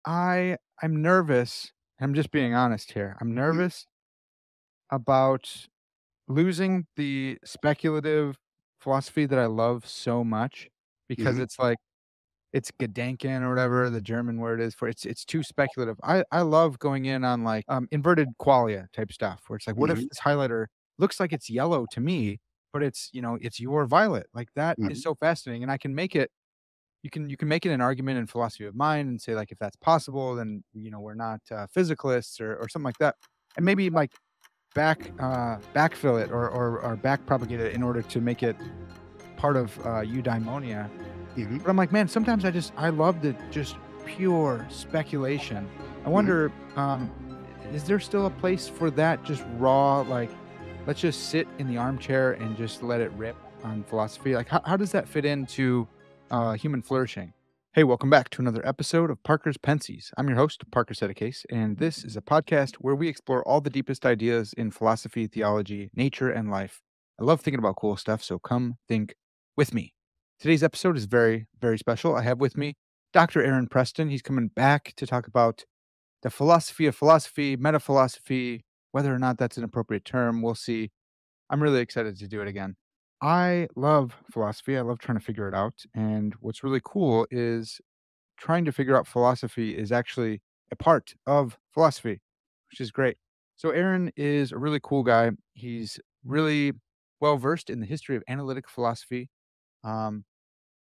I'm nervous. I'm just being honest here. I'm Mhm, nervous about losing the speculative philosophy that I love so much because mhm, it's like it's Gedanken or whatever the German word is for it's too speculative. I love going in on like inverted qualia type stuff where it's like, what if mhm, this highlighter looks like it's yellow to me, but it's your violet. Like that is mhm, so fascinating. And I can make it you can make it an argument in philosophy of mind and say like if that's possible, then we're not physicalists or something like that. And maybe like backfill it or back propagate it in order to make it part of eudaimonia. mhm, But I'm like, man, sometimes I love the just pure speculation. I mhm. wonder, is there still a place for that just raw, like, let's just sit in the armchair and just let it rip on philosophy? Like, how does that fit into human flourishing? Hey, welcome back to another episode of Parker's Pensées. I'm your host, Parker Sedecase, and this is a podcast where we explore all the deepest ideas in philosophy, theology, nature, and life. I love thinking about cool stuff, so come think with me. Today's episode is very, very special. I have with me Dr. Aaron Preston. He's coming back to talk about the philosophy of philosophy, metaphilosophy, whether or not that's an appropriate term. We'll see. I'm really excited to do it again. I love philosophy. I love trying to figure it out. And what's really cool is trying to figure out philosophy is actually a part of philosophy, which is great. So, Aaron is a really cool guy. He's really well versed in the history of analytic philosophy. Um,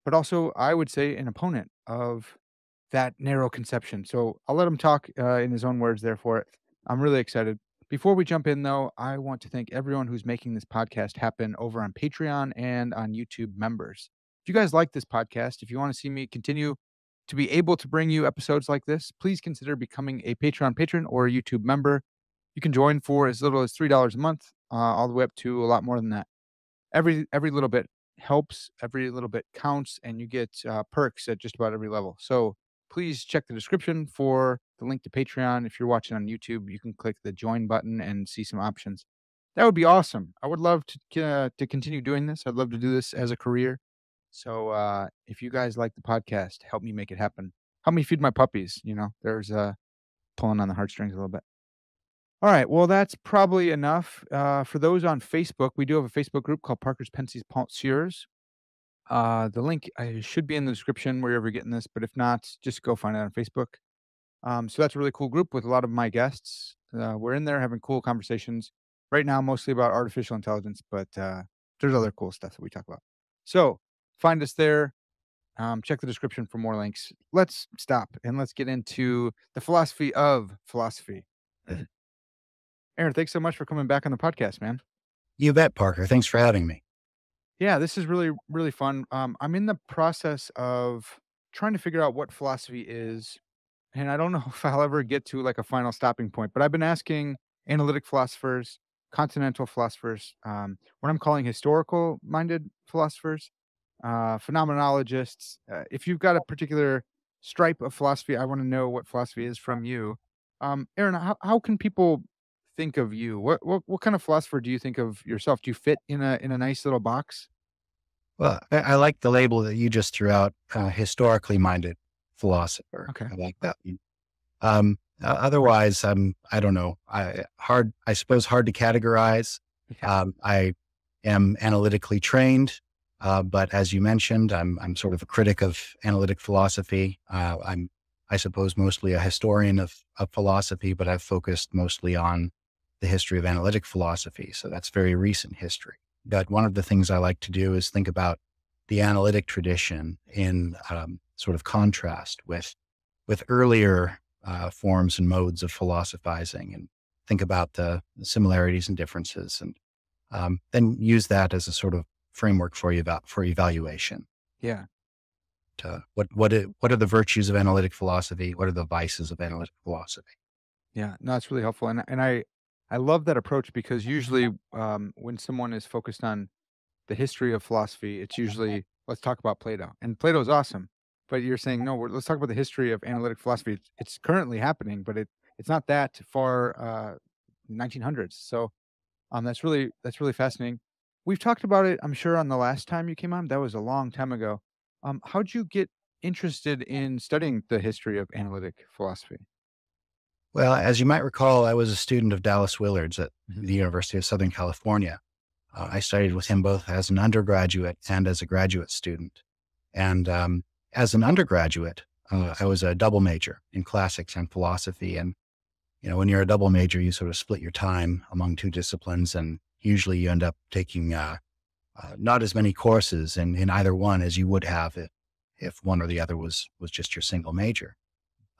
but also, I would say an opponent of that narrow conception. So I'll let him talk in his own words there for it. I'm really excited. Before we jump in, though, I want to thank everyone who's making this podcast happen over on Patreon and on YouTube members. If you guys like this podcast, if you want to see me continue to be able to bring you episodes like this, please consider becoming a Patreon patron or a YouTube member. You can join for as little as $3 a month, all the way up to a lot more than that. Every little bit helps, every little bit counts, and you get, perks at just about every level. So, please check the description for the link to Patreon. If you're watching on YouTube, you can click the join button and see some options. That would be awesome. I would love to continue doing this. I'd love to do this as a career. So, if you guys like the podcast, help me make it happen. Help me feed my puppies, there's, pulling on the heartstrings a little bit. All right. Well, that's probably enough. For those on Facebook, we do have a Facebook group called Parker's Pensées Penseurs. The link should be in the description wherever you're getting this, but if not, just go find it on Facebook. So that's a really cool group with a lot of my guests. We're in there having cool conversations right now, mostly about artificial intelligence, but there's other cool stuff that we talk about. So find us there. Check the description for more links. Let's stop and let's get into the philosophy of philosophy. Aaron, thanks so much for coming back on the podcast, man. You bet, Parker. Thanks for having me. Yeah, this is really, really fun. I'm in the process of trying to figure out what philosophy is, and I don't know if I'll ever get to like a final stopping point, but I've been asking analytic philosophers, continental philosophers, what I'm calling historical minded philosophers, phenomenologists. If you've got a particular stripe of philosophy, I want to know what philosophy is from you. Aaron, how can people think of you? What kind of philosopher do you think of yourself? Do you fit in a nice little box? Well, I like the label that you just threw out, historically minded philosopher. Okay. I like that. Otherwise, I don't know. I suppose hard to categorize. Yeah. I am analytically trained, but as you mentioned, I'm sort of a critic of analytic philosophy. I suppose, mostly a historian of philosophy, but I've focused mostly on the history of analytic philosophy. So that's very recent history. But one of the things I like to do is think about the analytic tradition in sort of contrast with earlier forms and modes of philosophizing, and think about the similarities and differences, and then use that as a sort of framework for evaluation. Yeah. What are the virtues of analytic philosophy? What are the vices of analytic philosophy? Yeah. No, it's really helpful. And I love that approach because usually when someone is focused on the history of philosophy, it's usually let's talk about Plato. And Plato is awesome. But you're saying, no, let's talk about the history of analytic philosophy. It's currently happening, but it's not that far 1900s. So that's really fascinating. We've talked about it, I'm sure, on the last time you came on. That was a long time ago. How'd you get interested in studying the history of analytic philosophy? Well, as you might recall, I was a student of Dallas Willard's at the University of Southern California. I studied with him both as an undergraduate and as a graduate student. And as an undergraduate, I was a double major in classics and philosophy. And, when you're a double major, you sort of split your time among two disciplines. And usually you end up taking not as many courses in either one as you would have if one or the other was just your single major.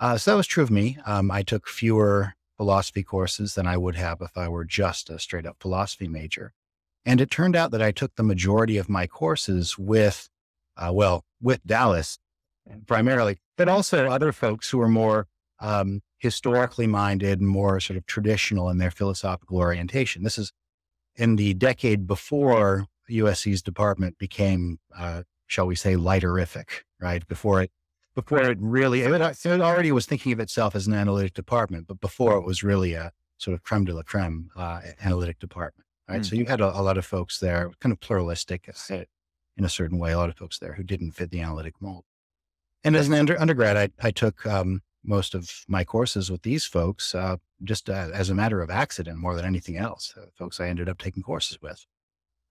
So that was true of me. I took fewer philosophy courses than I would have if I were just a straight up philosophy major. And it turned out that I took the majority of my courses with Dallas primarily, but also other folks who were more historically minded, more sort of traditional in their philosophical orientation. This is in the decade before USC's department became, shall we say, lighterific, right? Before it really, it already was thinking of itself as an analytic department, but before it was really a sort of creme de la creme analytic department, right? So you had a lot of folks there, kind of pluralistic in a certain way, a lot of folks there who didn't fit the analytic mold. And as an undergrad, I took most of my courses with these folks just as a matter of accident more than anything else, folks I ended up taking courses with.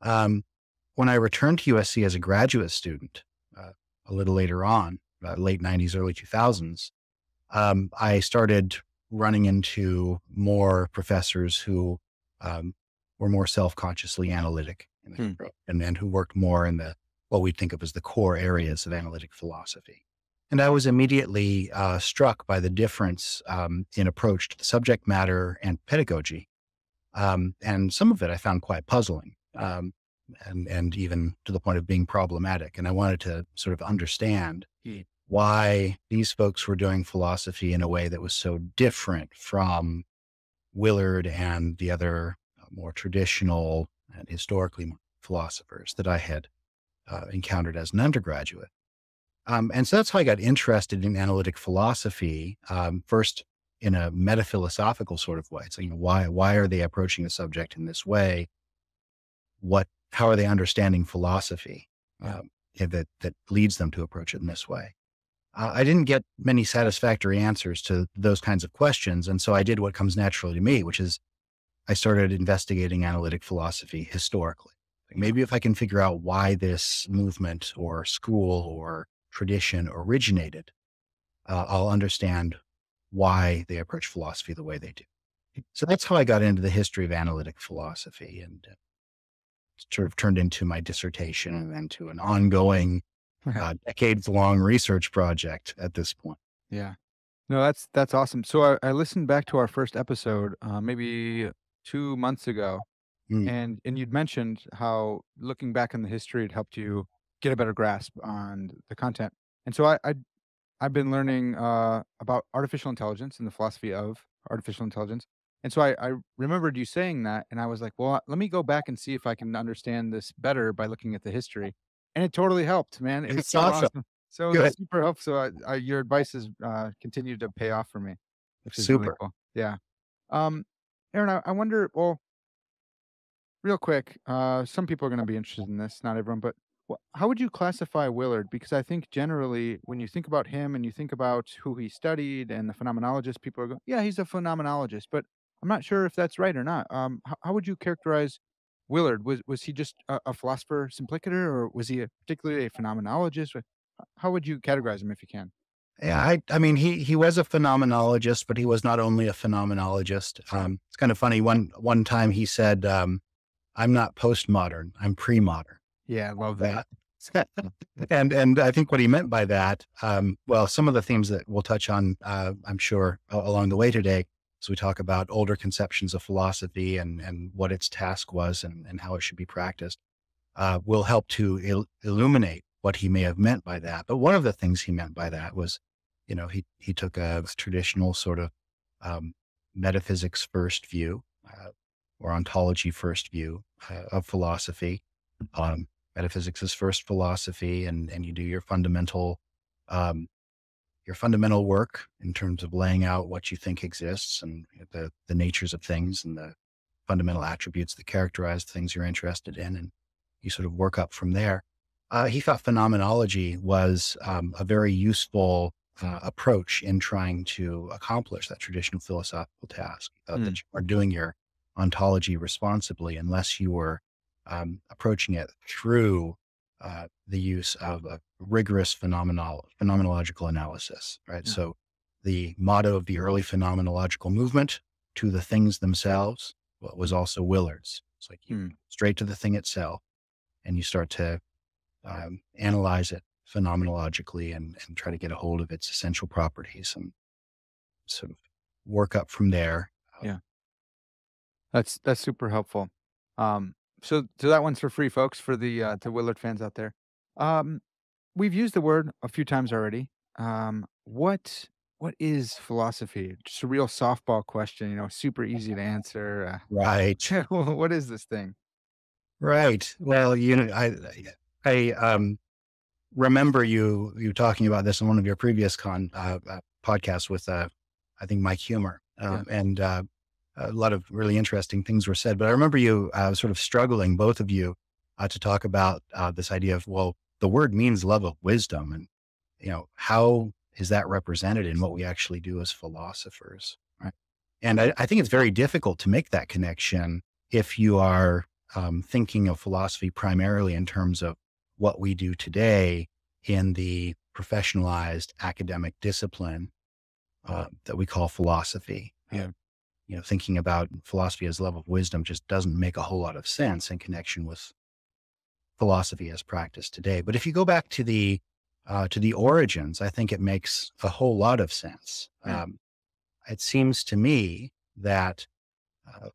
When I returned to USC as a graduate student a little later on, late 90s, early 2000s, I started running into more professors who were more self-consciously analytic and who worked more in what we think of as the core areas of analytic philosophy. And I was immediately struck by the difference in approach to the subject matter and pedagogy. And some of it I found quite puzzling and even to the point of being problematic. And I wanted to sort of understand why these folks were doing philosophy in a way that was so different from Willard and the other more traditional and historically philosophers that I had encountered as an undergraduate. And so that's how I got interested in analytic philosophy, first in a metaphilosophical sort of way. So, why are they approaching the subject in this way? How are they understanding philosophy that leads them to approach it in this way? I didn't get many satisfactory answers to those kinds of questions. And so I did what comes naturally to me, which is I started investigating analytic philosophy historically. Maybe if I can figure out why this movement or school or tradition originated, I'll understand why they approach philosophy the way they do. So that's how I got into the history of analytic philosophy, and sort of turned into my dissertation and then to an ongoing decades-long research project at this point. Yeah. No, that's awesome. So I listened back to our first episode, maybe 2 months ago, Mm. and you'd mentioned how looking back in the history had helped you get a better grasp on the content. And so I've been learning about artificial intelligence and the philosophy of artificial intelligence. And so I remembered you saying that, and I was like, well, let me go back and see if I can understand this better by looking at the history. And it totally helped, man. It was It's so awesome. awesome. So Good. super helpful. So your advice has continued to pay off for me, which is really Super. cool. Yeah. Um, Aaron, I wonder, well, real quick, some people are going to be interested in this, not everyone, but how would you classify Willard? Because I think generally, when you think about him and you think about who he studied and the phenomenologist, people are going, "Yeah, he's a phenomenologist," but I'm not sure if that's right or not. How would you characterize Willard? Was he just a philosopher simplicator, or was he particularly a phenomenologist? How would you categorize him if you can? Yeah, I mean, he was a phenomenologist, but he was not only a phenomenologist. It's kind of funny. One time he said, "I'm not postmodern. I'm pre-modern." Yeah, I love that. And I think what he meant by that, some of the themes that we'll touch on, I'm sure along the way today, as we talk about older conceptions of philosophy and what its task was and how it should be practiced, will help to illuminate what he may have meant by that. But one of the things he meant by that was, he took a traditional sort of metaphysics first view or ontology first view of philosophy. Metaphysics is first philosophy, and you do um, your fundamental work in terms of laying out what you think exists and the natures of things and the fundamental attributes that characterize the things you're interested in, and you sort of work up from there. He thought phenomenology was a very useful approach in trying to accomplish that traditional philosophical task. He thought Mm, that you are doing your ontology responsibly unless you were approaching it through the use of a rigorous phenomenological analysis, right? yeah. So the motto of the early phenomenological movement, to the things themselves, was Mm, also Willard's. It's like you mm, straight to the thing itself and you start to analyze it phenomenologically and try to get a hold of its essential properties and sort of work up from there. yeah. That's super helpful. Um, so that one's for free, folks, for the Willard fans out there. Um, we've used the word a few times already. What is philosophy? Just a real softball question, super easy to answer. Right. What is this thing? Right. Well, I remember you talking about this in one of your previous podcasts with I think Mike Humer, Yeah. and a lot of really interesting things were said. But I remember you sort of struggling, both of you, to talk about this idea of, well, the word means love of wisdom, and how is that represented in what we actually do as philosophers, right? And I think it's very difficult to make that connection if you are thinking of philosophy primarily in terms of what we do today in the professionalized academic discipline that we call philosophy. Yeah. Thinking about philosophy as love of wisdom just doesn't make a whole lot of sense in connection with philosophy as practiced today. But if you go back to the origins, I think it makes a whole lot of sense. Mm, It seems to me that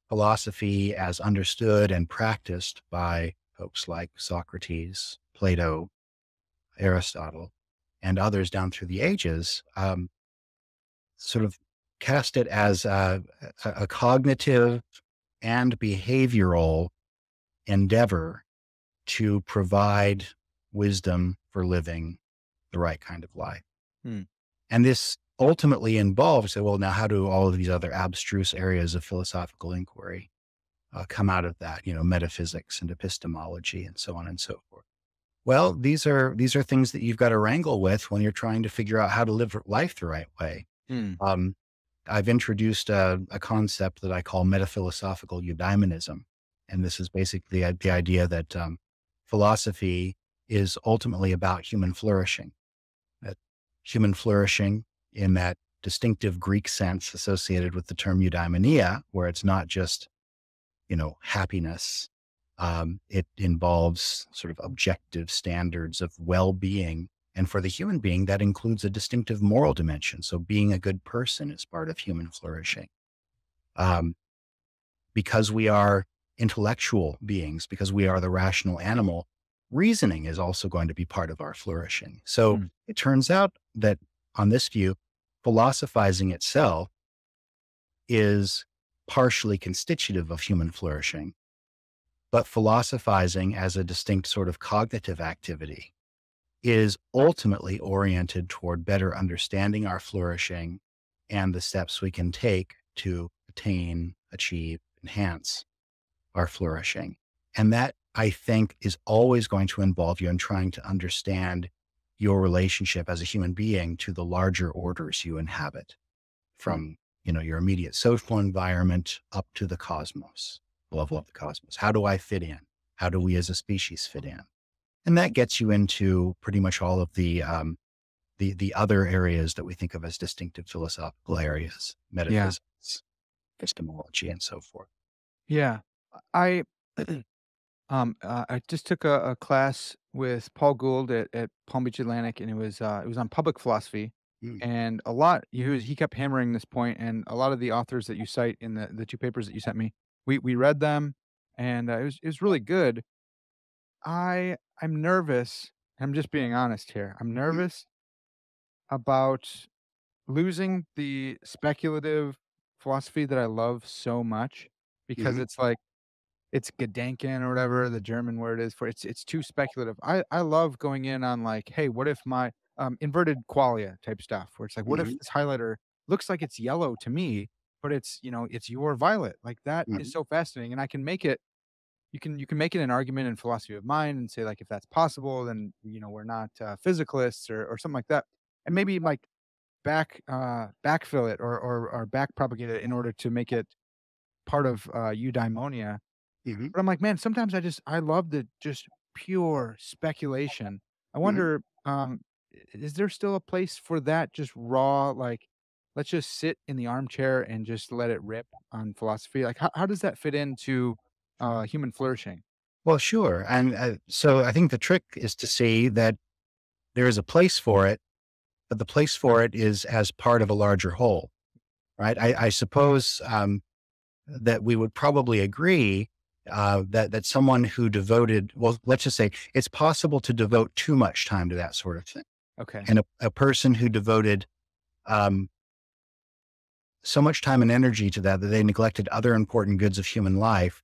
philosophy, as understood and practiced by folks like Socrates, Plato, Aristotle, and others down through the ages, sort of cast it as a cognitive and behavioral endeavor to provide wisdom for living the right kind of life. mm, And this ultimately involves, well, now how do all of these other abstruse areas of philosophical inquiry come out of that? Metaphysics and epistemology and so on and so forth. Well, these are things that you've got to wrangle with when you're trying to figure out how to live life the right way. mm, Um, I've introduced a concept that I call metaphilosophical eudaimonism, and this is basically the idea that philosophy is ultimately about human flourishing. That human flourishing in that distinctive Greek sense associated with the term eudaimonia, where it's not just happiness. It involves sort of objective standards of well-being. And for the human being, that includes a distinctive moral dimension. So being a good person is part of human flourishing. Um, because we are intellectual beings, because we are the rational animal, reasoning is also going to be part of our flourishing. So mm, it turns out that on this view, philosophizing itself is partially constitutive of human flourishing, but philosophizing as a distinct sort of cognitive activity is ultimately oriented toward better understanding our flourishing and the steps we can take to attain, achieve, enhance our flourishing. And that, I think, is always going to involve you in trying to understand your relationship as a human being to the larger orders you inhabit, mm. from your immediate social environment up to the cosmos, the level of the cosmos. How do I fit in? How do we as a species fit in? And that gets you into pretty much all of the other areas that we think of as distinctive philosophical areas, Yeah. metaphysics, epistemology, and so forth. Yeah. I I just took a class with Paul Gould at Palm Beach Atlantic, and it was on public philosophy, Mm, and he kept hammering this point, and a lot of the authors that you cite in the 2 papers that you sent me, we read them, and, it was really good. I'm nervous, I'm just being honest here, I'm mhm, nervous about losing the speculative philosophy that I love so much because mhm, it's Gedanken or whatever the German word is for it's too speculative. I love going in on like, "Hey, what if my" inverted qualia type stuff where it's like, "What if mhm, this highlighter looks like it's yellow to me, but it's your violet?" Like, that is mhm, so fascinating, and I can make it you can make it an argument in philosophy of mind and say, like, if that's possible, then, we're not, physicalists or something like that. And maybe, like, backfill it or back propagate it in order to make it part of, eudaimonia. Hmm. But I'm like, man, sometimes I love the just pure speculation. I Hmm. wonder, is there still a place for that just raw, like, let's just sit in the armchair and just let it rip on philosophy? Like, how does that fit into, human flourishing? Well, sure. And so I think the trick is to see that there is a place for it, but the place for it is as part of a larger whole, right? I suppose that we would probably agree that someone who devoted, well, let's just say it's possible to devote too much time to that sort of thing. Okay. And a person who devoted um, so much time and energy to that they neglected other important goods of human life.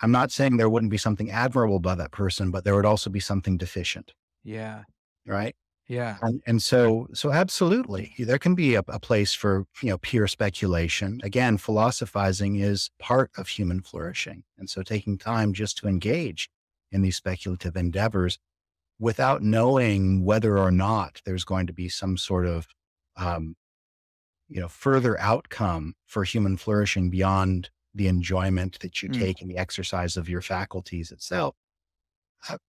I'm not saying there wouldn't be something admirable about that person, but there would also be something deficient, Yeah. right? Yeah. And so absolutely, there can be a place for, pure speculation. Again, philosophizing is part of human flourishing. And so taking time just to engage in these speculative endeavors without knowing whether or not there's going to be some sort of, um, further outcome for human flourishing beyond the enjoyment that you Mm, take in the exercise of your faculties itself,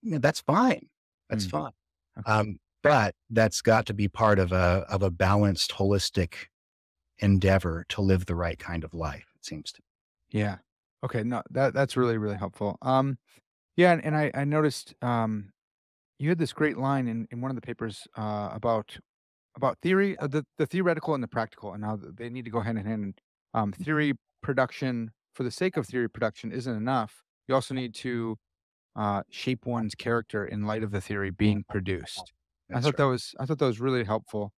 that's fine. That's mm. fine. Okay. But that's got to be part of a balanced, holistic endeavor to live the right kind of life, it seems to. Yeah. Okay, no, that's really, really helpful. Yeah, and I noticed, you had this great line in one of the papers, about theory, the theoretical and the practical, and how they need to go hand in hand. And, theory production for the sake of theory production isn't enough. You also need to, shape one's character in light of the theory being produced. That's right. I thought that was really helpful.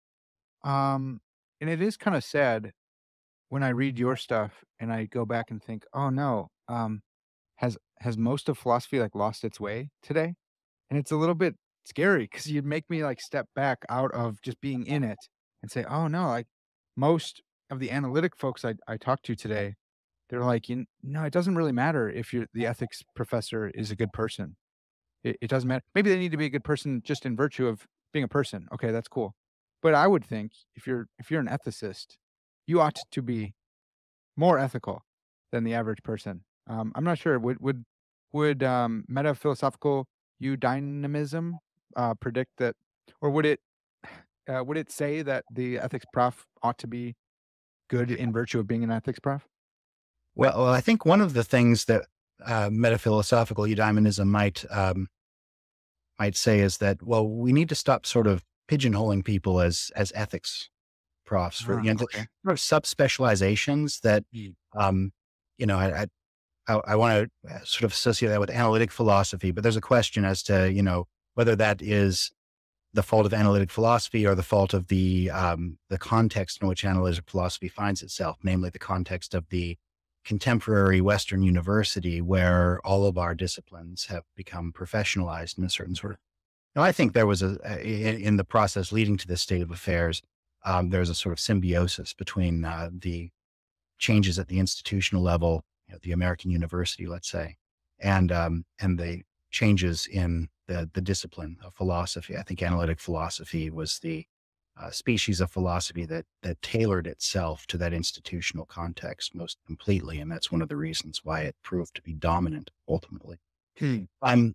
Um, and it is kinda sad when I read your stuff and I go back and think, "Oh, no, has most of philosophy, like, lost its way today?" And it's a little bit scary because 'cause you'd make me, like, step back out of just being in it and say, "Oh, no," like, most of the analytic folks I talked to today, they're like, no, it doesn't really matter if the ethics professor is a good person. It doesn't matter. Maybe they need to be a good person just in virtue of being a person. Okay, that's cool. But I would think if you're an ethicist, you ought to be more ethical than the average person. I'm not sure. Would metaphilosophical eudynamism predict that, or would it say that the ethics prof ought to be good in virtue of being an ethics prof? Well, I think one of the things that metaphilosophical eudaimonism might say is that, well, we need to stop sort of pigeonholing people as ethics profs for, Okay. sort of subspecializations that, Mm. um, you know, I, I want to sort of associate that with analytic philosophy, but there's a question as to, whether that is the fault of analytic philosophy or the fault of the context in which analytic philosophy finds itself, namely the context of the contemporary Western university where all of our disciplines have become professionalized in a certain sort of. Now, I think there was in the process leading to this state of affairs, there's a sort of symbiosis between the changes at the institutional level, the American university, let's say, and the changes in the discipline of philosophy. I think analytic philosophy was the species of philosophy that tailored itself to that institutional context most completely, and that's one of the reasons why it proved to be dominant ultimately. Hmm. Um,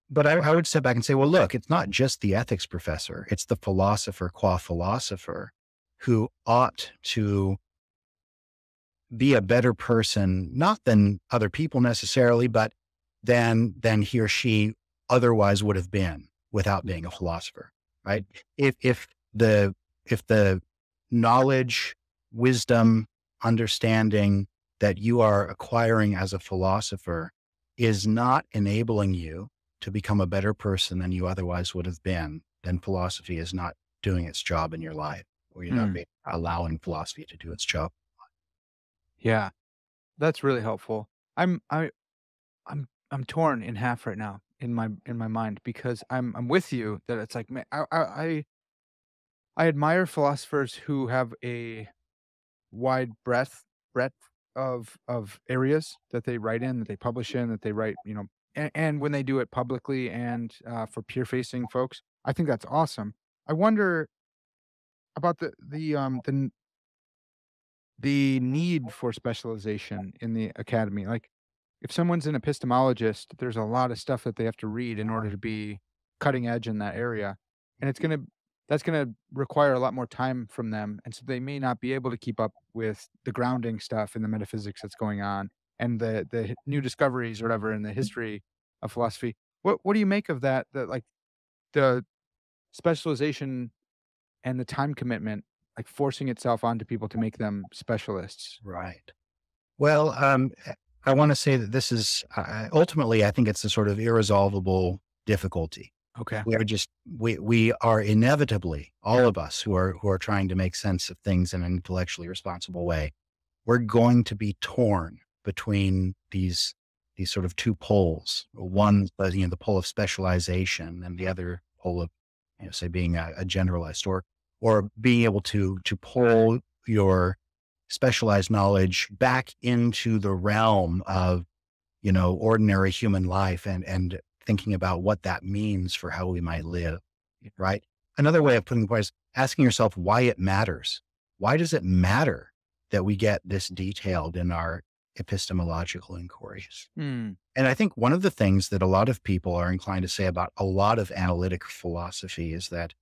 but I would step back and say, well, look, it's not just the ethics professor; it's the philosopher qua philosopher who ought to be a better person, not than other people necessarily, but than he or she otherwise would have been without being a philosopher, right? The if the knowledge, wisdom, understanding that you are acquiring as a philosopher is not enabling you to become a better person than you otherwise would have been, then philosophy is not doing its job in your life, or you're not Hmm. being, allowing philosophy to do its job. Yeah, that's really helpful. I'm torn in half right now in my mind because I'm with you that it's like, man, I admire philosophers who have a wide breadth of areas that they write in, that they publish in, that they write, and when they do it publicly and for peer facing folks, I think that's awesome. I wonder about the need for specialization in the academy. Like, if someone's an epistemologist, there's a lot of stuff that they have to read in order to be cutting edge in that area, and that's gonna require a lot more time from them, and so they may not be able to keep up with the grounding stuff and the metaphysics that's going on, and the new discoveries or whatever in the history of philosophy. What do you make of that? That, like, the specialization and the time commitment, like, forcing itself onto people to make them specialists. Right. Well, I want to say that this is ultimately, I think it's a sort of irresolvable difficulty. Okay. We are inevitably, all of us who are trying to make sense of things in an intellectually responsible way, we're going to be torn between these sort of two poles. One, the pole of specialization, and the other pole of, say, being a generalist, or being able to pull your specialized knowledge back into the realm of, ordinary human life, and thinking about what that means for how we might live, right? Another way of putting the point is asking yourself why it matters. Why does it matter that we get this detailed in our epistemological inquiries? Hmm. And I think one of the things that a lot of people are inclined to say about a lot of analytic philosophy is that,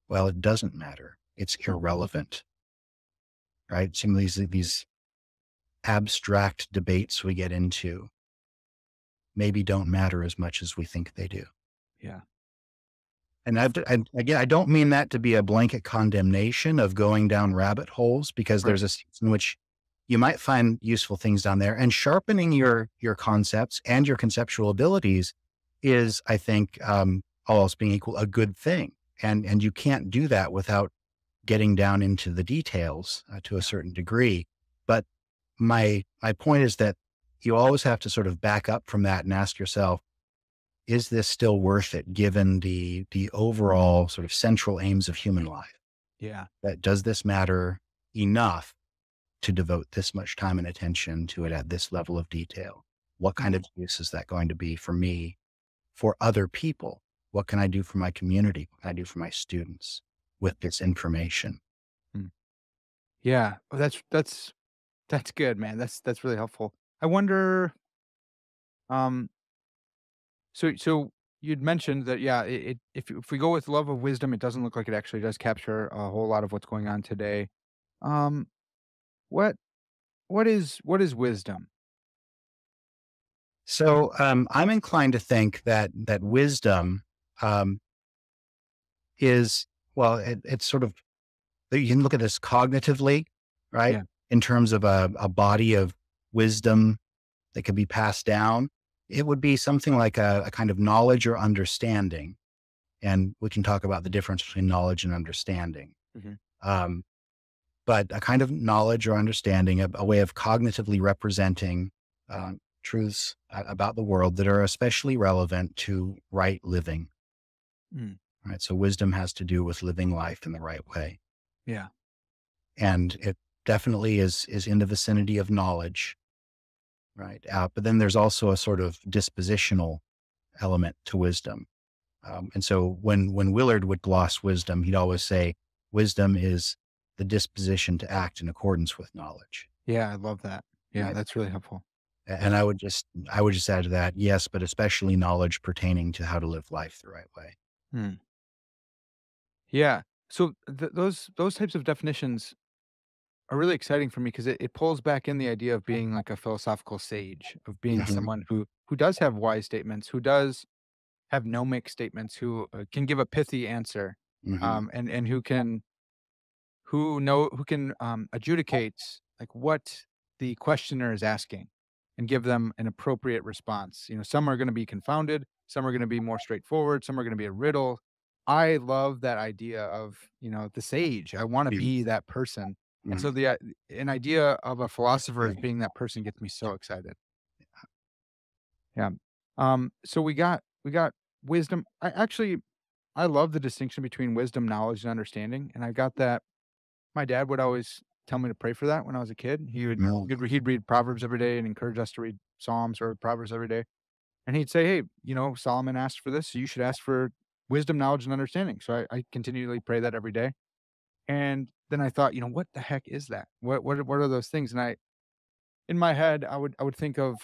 well, it doesn't matter. It's irrelevant, right? Some of these abstract debates we get into maybe don't matter as much as we think they do. Yeah. And again, I don't mean that to be a blanket condemnation of going down rabbit holes, because Right. there's a sense in which you might find useful things down there, and sharpening your concepts and your conceptual abilities is, I think, all else being equal, a good thing. And you can't do that without getting down into the details to a certain degree. But my point is that you always have to sort of back up from that and ask yourself, is this still worth it given the overall sort of central aims of human life? Yeah. That does this matter enough to devote this much time and attention to it at this level of detail? What kind of use is that going to be for me, for other people? What can I do for my community? What can I do for my students with this information? Mm. Yeah. Oh, that's good, man. That's really helpful. I wonder, um, so you'd mentioned that, yeah, if we go with love of wisdom, it doesn't look like it actually does capture a whole lot of what's going on today. Um, what what is wisdom? So I'm inclined to think that wisdom um, is, well, it's sort of, you can look at this cognitively, right? Yeah. In terms of a body of wisdom that could be passed down. It would be something like a kind of knowledge or understanding. And we can talk about the difference between knowledge and understanding. Mhm. Um, but a kind of knowledge or understanding, a way of cognitively representing truths about the world that are especially relevant to right living. Mm. Right. So wisdom has to do with living life in the right way. Yeah. And it definitely is in the vicinity of knowledge. Right. But then there's also a sort of dispositional element to wisdom. And so when Willard would gloss wisdom, he'd always say, wisdom is the disposition to act in accordance with knowledge. Yeah, I love that. Yeah, Right. that's really helpful. And I would just add to that, yes, but especially knowledge pertaining to how to live life the right way. Hmm. Yeah. So those types of definitions are really exciting for me because it pulls back in the idea of being like a philosophical sage, of being Hmm. someone who does have wise statements, who does have gnomic statements, who can give a pithy answer, Hmm. and who can adjudicate like what the questioner is asking and give them an appropriate response. Some are going to be confounded, some are going to be more straightforward, some are going to be a riddle. I love that idea of the sage. I want to be that person, and so an idea of a philosopher as being that person gets me so excited. Yeah. So we got wisdom. I love the distinction between wisdom, knowledge, and understanding, and I got that. My dad would always tell me to pray for that when I was a kid. No. He'd read Proverbs every day and encourage us to read Psalms or Proverbs every day. And he'd say, "Hey, Solomon asked for this, so you should ask for wisdom, knowledge, and understanding." So I continually pray that every day. And then I thought, what the heck is that? What are those things? And in my head, I would think of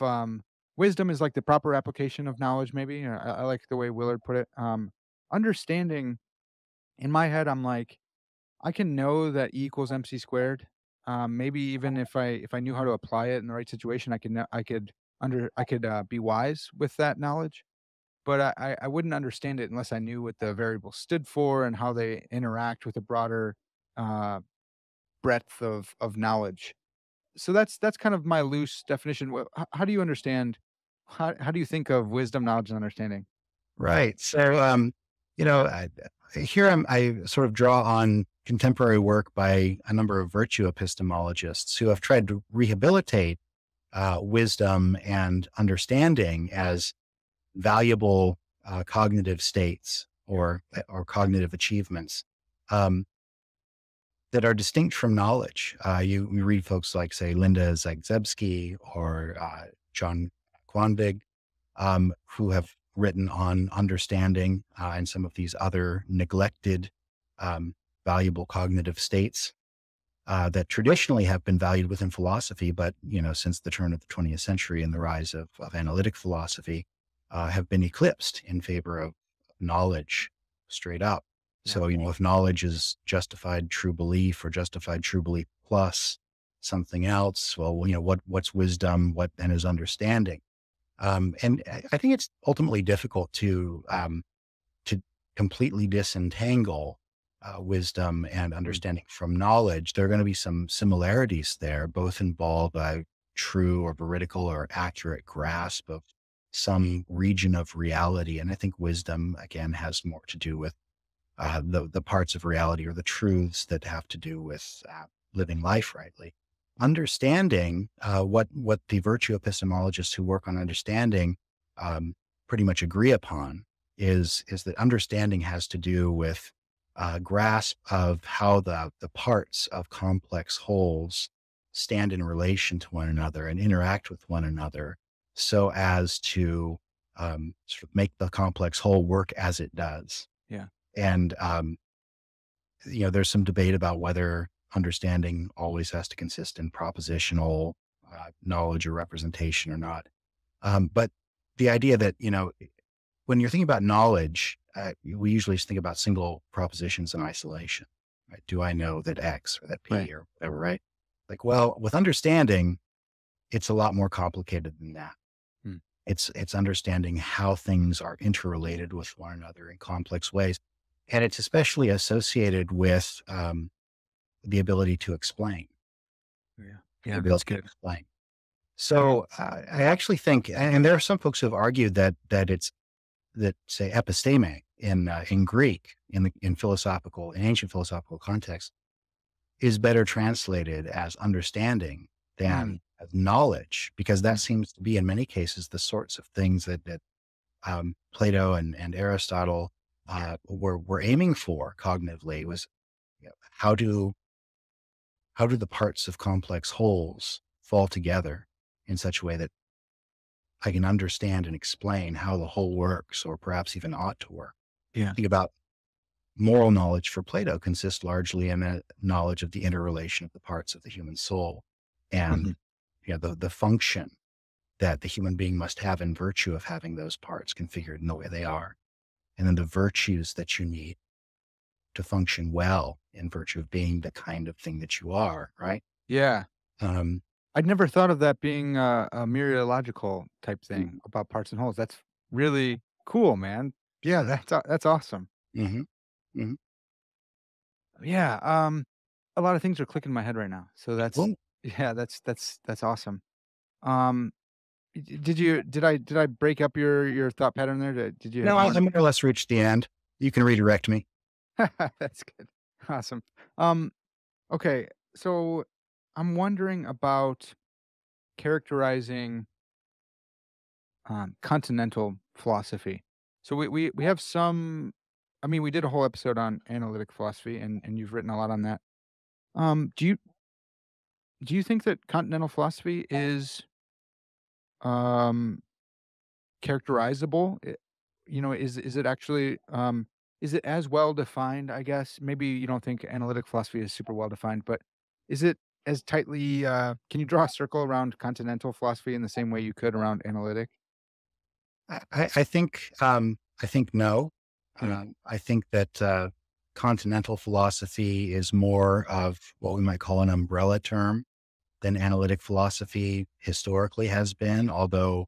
wisdom is like the proper application of knowledge, maybe. I like the way Willard put it. Understanding in my head, I'm like, I can know that E equals MC squared. Maybe even if I knew how to apply it in the right situation, I could be wise with that knowledge. But I wouldn't understand it unless I knew what the variables stood for and how they interact with a broader uh, breadth of knowledge. So that's kind of my loose definition. How do you understand? How do you think of wisdom, knowledge, and understanding? Right. So, you know, I, I sort of draw on contemporary work by a number of virtue epistemologists who have tried to rehabilitate wisdom and understanding as valuable cognitive states or cognitive achievements um, that are distinct from knowledge. You read folks like, say, Linda Zagzebski or John Quanvig, who have written on understanding and some of these other neglected, um, valuable cognitive states that traditionally have been valued within philosophy, but since the turn of the 20th century and the rise of analytic philosophy, have been eclipsed in favor of knowledge, straight up. Yeah. So if knowledge is justified true belief or justified true belief plus something else, well, what's wisdom? What then is understanding? And I think it's ultimately difficult to completely disentangle wisdom and Mm. understanding from knowledge. There are going to be some similarities there. Both involve a true or veridical or accurate grasp of some region of reality, and I think wisdom again has more to do with the parts of reality or the truths that have to do with living life rightly. Understanding what the virtue epistemologists who work on understanding pretty much agree upon is that understanding has to do with grasp of how the parts of complex wholes stand in relation to one another and interact with one another, so as to sort of make the complex whole work as it does. Yeah. And, there's some debate about whether understanding always has to consist in propositional knowledge or representation or not. But the idea that, when you're thinking about knowledge, we usually just think about single propositions in isolation. Right? Do I know that X or that Right. P or whatever, right? Like, well, with understanding, it's a lot more complicated than that. Mm. It's understanding how things are interrelated with one another in complex ways. And it's especially associated with the ability to explain. Yeah. The Yeah, that's ability to good. explain. So I actually think, and there are some folks who have argued that say episteme in Greek in ancient philosophical context is better translated as understanding Mm. than as knowledge, because that Mm. seems to be in many cases the sorts of things that Plato and Aristotle were aiming for cognitively was how do the parts of complex wholes fall together in such a way that I can understand and explain how the whole works, or perhaps even ought to work. Yeah. Think about moral knowledge for Plato consists largely in a knowledge of the interrelation of the parts of the human soul and Mhm. the function that the human being must have in virtue of having those parts configured in the way they are. And then the virtues that you need to function well in virtue of being the kind of thing that you are, right? Yeah. Um, I'd never thought of that being a mereological type thing about parts and wholes. That's really cool, man. Yeah, that's awesome. mhm, mhm. Yeah, a lot of things are clicking in my head right now. So that's Cool. yeah, that's awesome. Um, did I break up your thought pattern there? Did you have No, I more? more or less reached the end. You can redirect me. That's good. Awesome. Um, okay, so I'm wondering about characterizing continental philosophy. So we have some. I mean, we did a whole episode on analytic philosophy, and you've written a lot on that. Do you? Do you think that continental philosophy is um, characterizable? Is it actually is it as well defined? I guess maybe you don't think analytic philosophy is super well defined, but is it as tightly? Can you draw a circle around continental philosophy in the same way you could around analytic? I think no. Yeah. I think that continental philosophy is more of what we might call an umbrella term than analytic philosophy historically has been. Although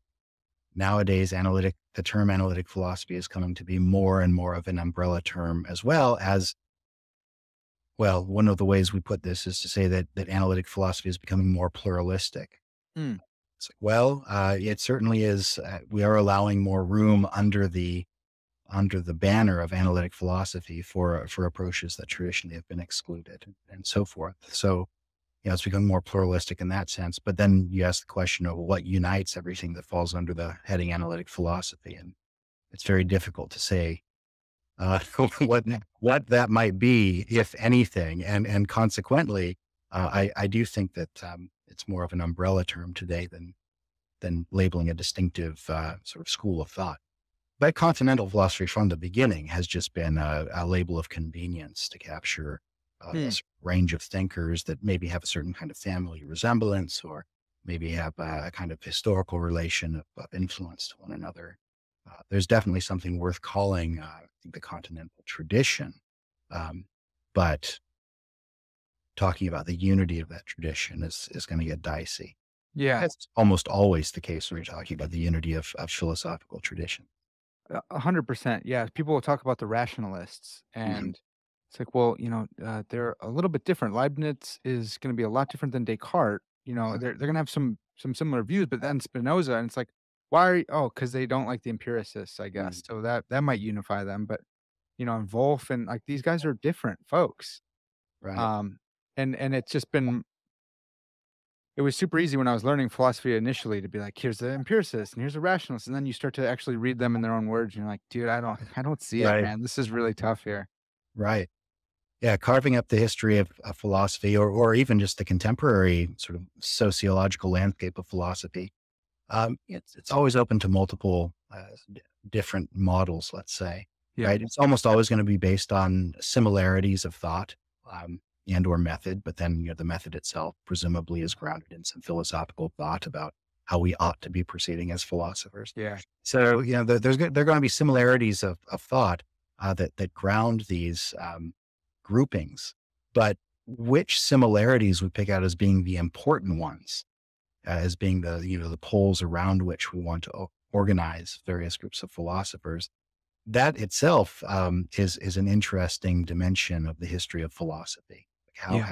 nowadays, the term analytic philosophy is coming to be more and more of an umbrella term, as well as, well, one of the ways we put this is to say that analytic philosophy is becoming more pluralistic. Mm, It's like, well, it certainly is. We are allowing more room under the banner of analytic philosophy for approaches that traditionally have been excluded and so forth. So, it's becoming more pluralistic in that sense. But then you ask the question of what unites everything that falls under the heading analytic philosophy, and it's very difficult to say what what that might be, if anything. And consequently, I do think that it's more of an umbrella term today than labeling a distinctive sort of school of thought. But continental philosophy from the beginning has just been a label of convenience to capture hmm, range of thinkers that maybe have a certain kind of family resemblance, or maybe have a kind of historical relation of influence to one another. There's definitely something worth calling, I think, the continental tradition. Um, but talking about the unity of that tradition is going to get dicey. yeah. That's almost always the case when you're talking about the unity of philosophical tradition. 100%. Yeah, people will talk about the rationalists, Mhm. and it's like, well, they're a little bit different. Leibniz is going to be a lot different than Descartes. They're going to have some similar views, but then Spinoza, and it's like, why are you, oh, because they don't like the empiricists, I Mhm. guess. So that might unify them, but and Wolf and like these guys are different folks. Right. Um, and it's just been it was super easy when I was learning philosophy initially to be like, here's the empiricist and here's the rationalist. And then you start to actually read them in their own words. And you're like, dude, I don't see it, Right. man. This is really tough here. Right. Yeah, carving up the history of philosophy, or even just the contemporary sort of sociological landscape of philosophy, it's always open to multiple different models. Let's say, Yeah. right? It's almost always going to be based on similarities of thought and or method, but then the method itself presumably is grounded in some philosophical thought about how we ought to be proceeding as philosophers. Yeah. So, there are going to be similarities of thought that ground these groupings, but which similarities we pick out as being the important ones, as being the poles around which we want to organize various groups of philosophers. That itself is an interesting dimension of the history of philosophy. Like, Yeah.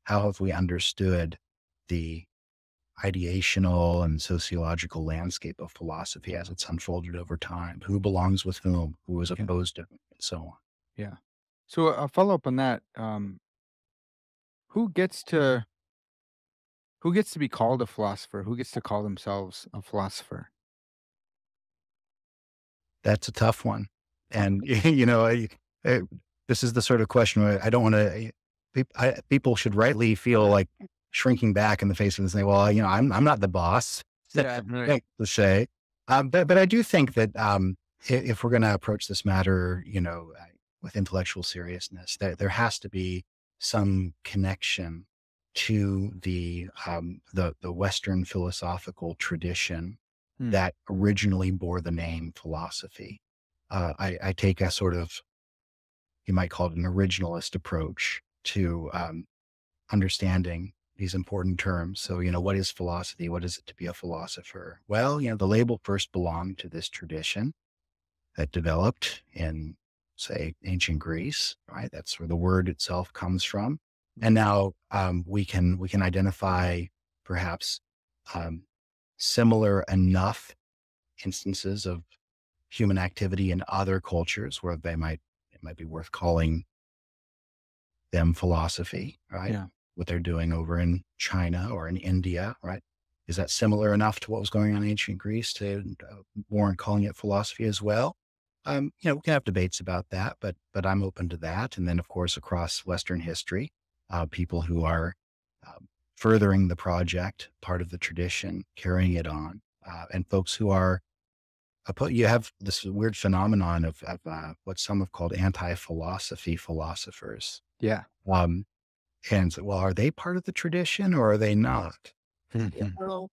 how have we understood the ideational and sociological landscape of philosophy as it's unfolded over time? Who belongs with whom? Who is Yeah. opposed to whom? And so on. Yeah. So a follow up on that. Who gets to who gets to be called a philosopher? Who gets to call themselves a philosopher? That's a tough one. And, uh, this is the sort of question where I don't want to, people should rightly feel like shrinking back in the face of this and say, well, I'm not the boss. Yeah. Right. Thing to say. But I do think that, if we're going to approach this matter, with intellectual seriousness, there has to be some connection to the Western philosophical tradition Hmm. that originally bore the name philosophy. I take a sort of, you might call it an originalist approach to understanding these important terms. So, what is philosophy? What is it to be a philosopher? Well, the label first belonged to this tradition that developed in, say, ancient Greece, right? That's where the word itself comes from. And now we can identify perhaps um, similar enough instances of human activity in other cultures where it might be worth calling them philosophy, right? Yeah. What they're doing over in China or in India, right? Is that similar enough to what was going on in ancient Greece to warrant calling it philosophy as well? We can have debates about that, but I'm open to that. And then, of course, across Western history, people who are furthering the project, part of the tradition, carrying it on, and folks who are you have this weird phenomenon of what some have called anti-philosophy philosophers. Yeah. Um, and so, well, are they part of the tradition or are they not? Yeah, Mhm. well,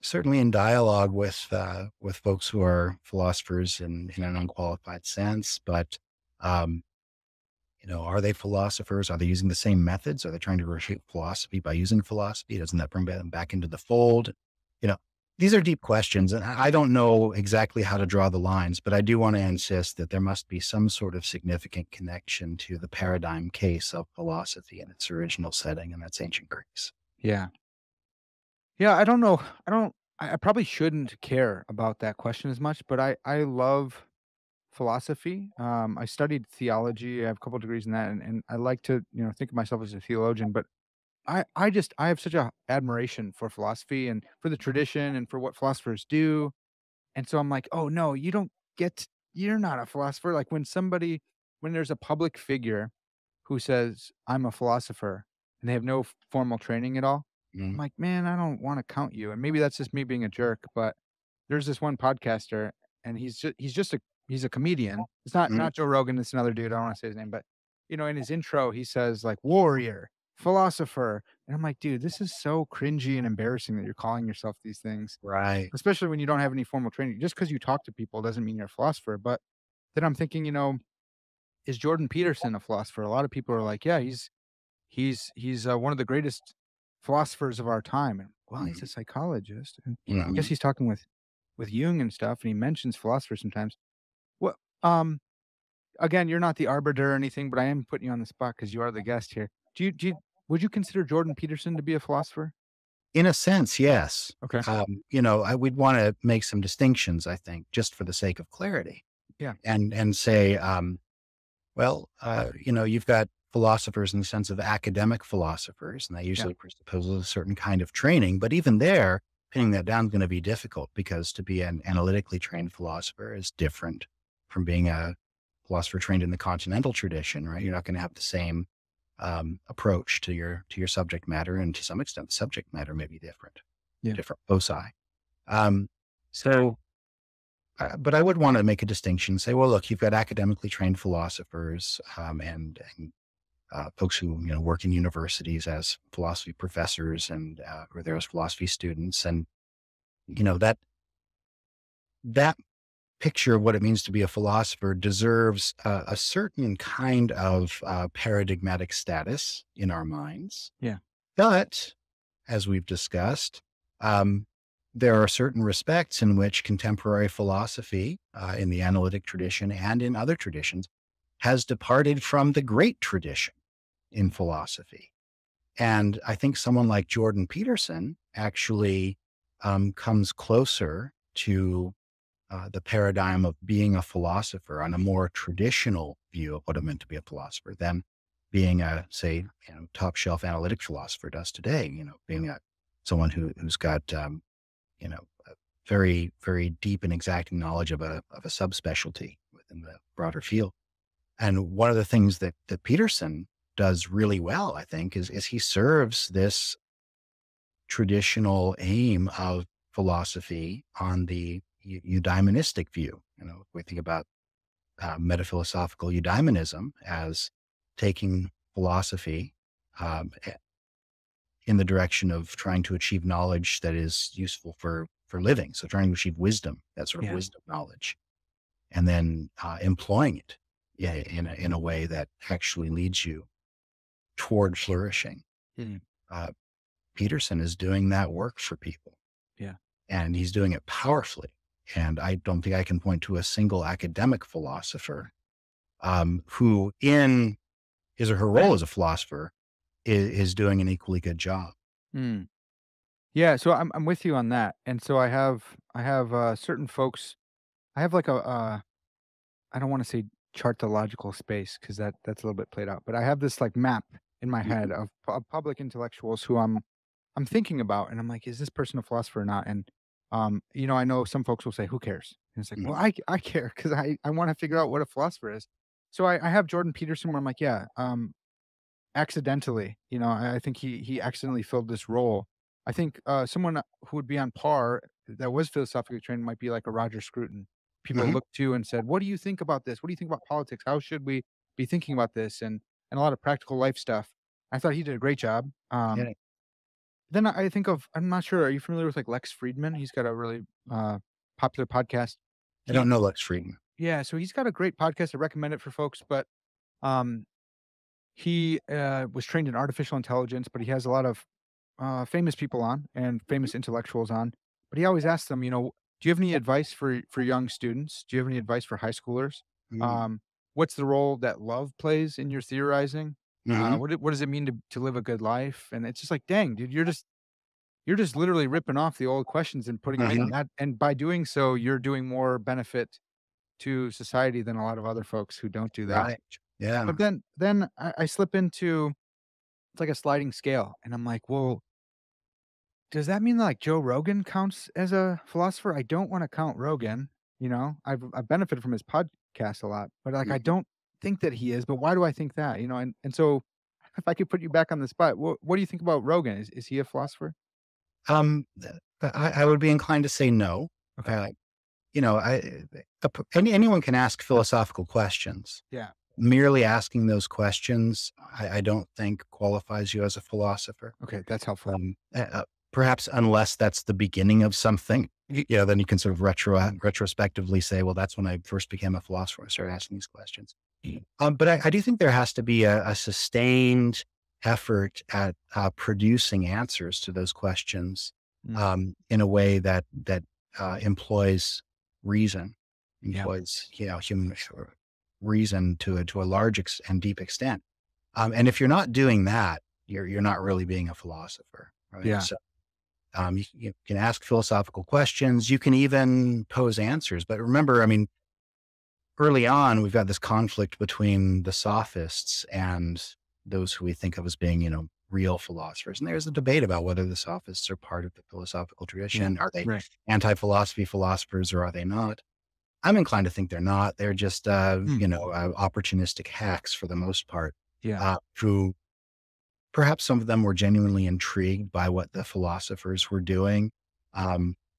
certainly in dialogue with folks who are philosophers in an unqualified sense, but um, are they philosophers? Are they using the same methods? Are they trying to refute philosophy by using philosophy? Doesn't that bring them back into the fold? You know, these are deep questions, and I don't know exactly how to draw the lines, but I do want to insist that there must be some sort of significant connection to the paradigm case of philosophy in its original setting, and that's ancient Greece. Yeah. Yeah, I don't know. I probably shouldn't care about that question as much, but I love philosophy. I studied theology. I have a couple degrees in that, and I like to, think of myself as a theologian, but I have such a admiration for philosophy and for the tradition and for what philosophers do. And so I'm like, "Oh, no, you don't get you're not a philosopher." Like when there's a public figure who says, "I'm a philosopher," and they have no formal training at all, I'm Mhm. like, "Man, I don't wanna count you." And maybe that's just me being a jerk, but there's this one podcaster, and he's a comedian. It's Mhm. not Joe Rogan, it's another dude, I don't wanna say his name, but, in his intro, he says, like, "Warrior, philosopher," and I'm like, "Dude, this is so cringy and embarrassing that you're calling yourself these things." Right. Especially when you don't have any formal training. Just because you talk to people doesn't mean you're a philosopher, but then I'm thinking, is Jordan Peterson a philosopher? A lot of people are like, "Yeah, he's one of the greatest philosophers of our time." And, well, he's Mhm. a psychologist, and I guess Mhm. he's talking with Jung and stuff, and he mentions philosophers sometimes. Well, um, again, you're not the arbiter or anything, but I am putting you on the spot because you are the guest here. Would you consider Jordan Peterson to be a philosopher? In a sense, yes. Okay. I would want to make some distinctions, I think, just for the sake of clarity, Yeah. and say, well, you've got philosophers in the sense of academic philosophers, and that Yeah. usually presupposes a certain kind of training. But even there, pinning that down is going to be difficult because to be an analytically trained philosopher is different from being a philosopher trained in the Continental tradition, right? You're not going to have the same approach to your subject matter, and to some extent, the subject matter may be different, Yeah. different foci. Um, so but I would want to make a distinction, say, well, look, you've got academically trained philosophers and folks who work in universities as philosophy professors and or there as philosophy students, and that picture of what it means to be a philosopher deserves a certain kind of paradigmatic status in our minds. Yeah. But as we've discussed, um, there are certain respects in which contemporary philosophy, in the analytic tradition and in other traditions, has departed from the great tradition in philosophy. And I think someone like Jordan Peterson actually comes closer to the paradigm of being a philosopher on a more traditional view of what it meant to be a philosopher than being a, say, top shelf analytic philosopher does today. Being someone who's got a very very deep and exacting knowledge of a subspecialty within the broader field. And one of the things that Peterson does really well, I think, is he serves this traditional aim of philosophy on the eudaimonistic view. We think about metaphilosophical eudaimonism as taking philosophy in the direction of trying to achieve knowledge that is useful for living. So trying to achieve wisdom, that sort of Yeah. wisdom knowledge, and then employing it, yeah, in a way that actually leads you toward flourishing. Mhm. Uh, Peterson is doing that work for people, Yeah. and he's doing it powerfully. And I don't think I can point to a single academic philosopher who, in his or her role as a philosopher, is doing an equally good job. Mm. Yeah, so I'm with you on that, and so I have certain folks. I have like I don't wanna say chartological space because that's a little bit played out, but I have this, like, map in my head Mhm. of public intellectuals who I'm thinking about, and I'm like, "Is this person a philosopher or not?" And, I know some folks will say, "Who cares?" And it's like, "Well, Mhm. I care because I wanna figure out what a philosopher is." So I have Jordan Peterson where I'm like, "Yeah, accidentally. I think he accidentally filled this role. I think someone who would be on par that was philosophically trained might be like a Roger Scruton. People Hmm. looked to and said, "What do you think about this? What do you think about politics? How should we be thinking about this?" And a lot of practical life stuff. I thought he did a great job. Yeah. Then I think of I'm not sure. Are you familiar with like Lex Friedman? He's got a really popular podcast. I He don't know Lex Friedman. Yeah, so he's got a great podcast. I recommend it for folks. But um, he was trained in artificial intelligence, but he has a lot of famous people on and famous intellectuals on. But he always asks them, do you have any advice for young students? Do you have any advice for high schoolers? Um, what's the role that love plays in your theorizing? Mm-hmm. What does it mean to live a good life? And it's just like, dang, dude, you're just literally ripping off the old questions and putting them in. Hmm. And by doing so, you're doing more benefit to society than a lot of other folks who don't do that. Right. Yeah. But then I slip into it's like a sliding scale, and I'm like, well, does that mean like Joe Rogan counts as a philosopher? I don't want to count Rogan. I've benefited from his podcast a lot, but like I Mhm. don't think that he is. But why do I think that? And so if I could put you back on the spot, what do you think about Rogan? Is he a philosopher? I would be inclined to say no. Okay. Uh, anyone can ask philosophical questions. Yeah. Merely asking those questions, I don't think qualifies you as a philosopher. Okay, that's helpful. Perhaps unless that's the beginning of something, then you can sort of retrospectively say, well, that's when I first became a philosopher. I started asking these questions. But I do think there has to be a sustained effort at producing answers to those questions Mm, in a way that employs reason, yeah. employs human reason to a large and deep extent. And if you're not doing that, you're not really being a philosopher, right? Yeah. So you can ask philosophical questions. You can even pose answers. But remember, I mean, early on, we've got this conflict between the sophists and those who we think of as being, real philosophers. And there's a debate about whether the sophists are part of the philosophical Yeah. tradition. Are they Right. anti-philosophy philosophers or are they not? I'm inclined to think they're not. They're just, Mm, opportunistic hacks for the most part, yeah. who perhaps some of them were genuinely intrigued by what the philosophers were doing.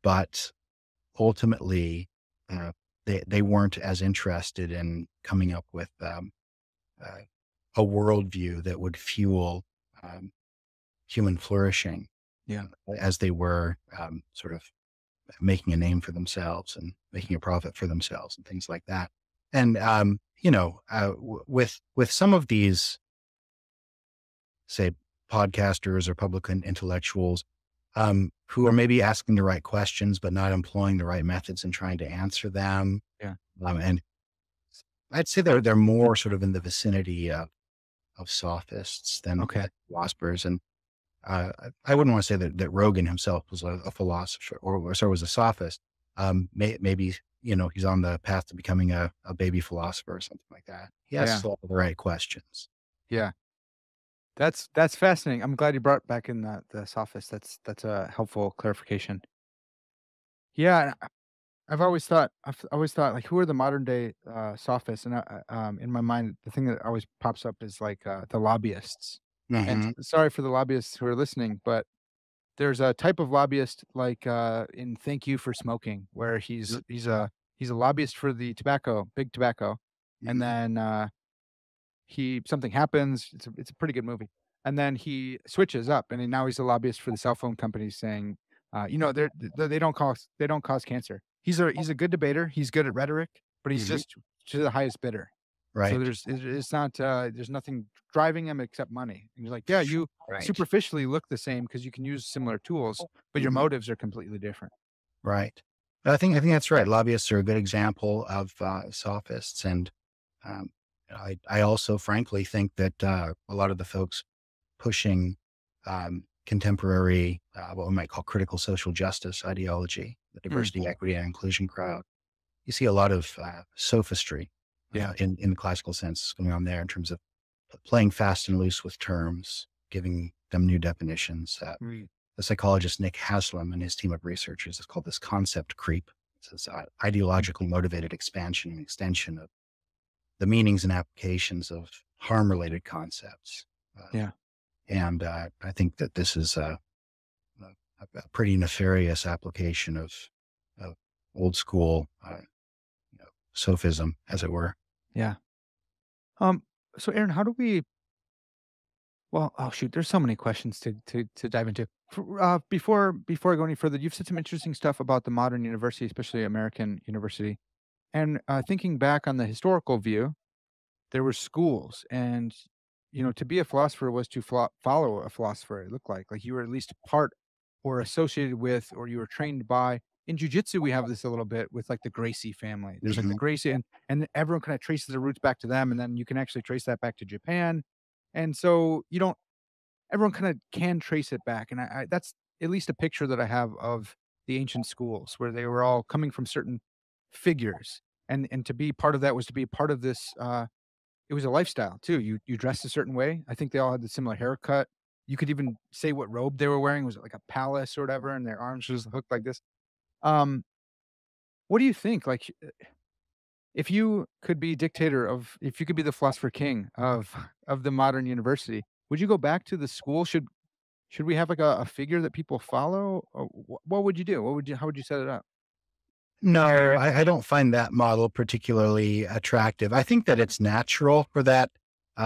But ultimately, uh, they weren't as interested in coming up with uh, a worldview that would fuel um, human flourishing Yeah. as they were sort of making a name for themselves and making a profit for themselves and things like that. And with some of these, say, podcasters or public intellectuals who are maybe asking the right questions but not employing the right methods in trying to answer them, Yeah. and I'd say they're more sort of in the vicinity of sophists than Okay. philosophers. And I wouldn't want to say that Rogan himself was a philosopher or was a sophist. Maybe, he's on the path to becoming a baby philosopher or something like that. He Yeah. asks all the right questions. Yeah. That's fascinating. I'm glad you brought back in the sophist. That's a helpful clarification. Yeah, and I've always thought like who are the modern day sophists? And in my mind, the thing that always pops up is like the lobbyists. And Hmm. sorry for the lobbyists who are listening, but there's a type of lobbyist like in Thank You for Smoking, where he's a lobbyist for the tobacco, big tobacco, and Hmm. then something happens. It's a pretty good movie. And then he switches up, and now he's a lobbyist for the cell phone companies, saying, they don't cause cancer. He's a good debater. He's good at rhetoric, but he's Hmm. just to the highest bidder. So Right. it's not there's nothing driving him except money. And he's like, yeah, you Right. superficially look the same because you can use similar tools, but your Mhm. motives are completely different. Right. I think that's right. Lobbyists are a good example of sophists, and um, I also, frankly, think that a lot of the folks pushing contemporary, what we might call critical social justice ideology, the Mm, diversity, equity, and inclusion crowd, you see a lot of sophistry yeah. in the classical sense going on there in terms of playing fast and loose with terms, giving them new definitions. Mm, The psychologist Nick Haslam and his team of researchers has called this concept creep. It's this ideologically motivated expansion and extension of the meanings and applications of harm related concepts. Yeah. And I think that this is a pretty nefarious application of old school sophism, as it were. Yeah. Um, so Aaron, how do we well, oh shoot, there's so many questions to dive into. Before I go any further, you've said some interesting stuff about the modern university, especially American university. And thinking back on the historical view, there were schools, and to be a philosopher was to follow a philosopher. It looked like you were at least part or associated with, or you were trained by. In jujitsu, we have this a little bit with like the Gracie family. There's like the Hmm. Gracie, and everyone kind of traces their roots back to them, and then you can actually trace that back to Japan. And so you don't everyone kinda can trace it back, and I that's at least a picture that I have of the ancient schools where they were all coming from certain figures, and to be part of that was to be a part of this, it was a lifestyle too. You dressed a certain way. I think they all had the similar haircut. You could even say what robe they were wearing. Was it like a palace or whatever, and their arms just hooked like this? Um, what do you think? Like, if you could be dictator of if you could be the philosopher king of the modern university, would you go back to the school? Should we have, like, a figure that people follow? Or what would you do? What would you how would you set it up? No, I don't find that model particularly attractive. I think that it's natural for that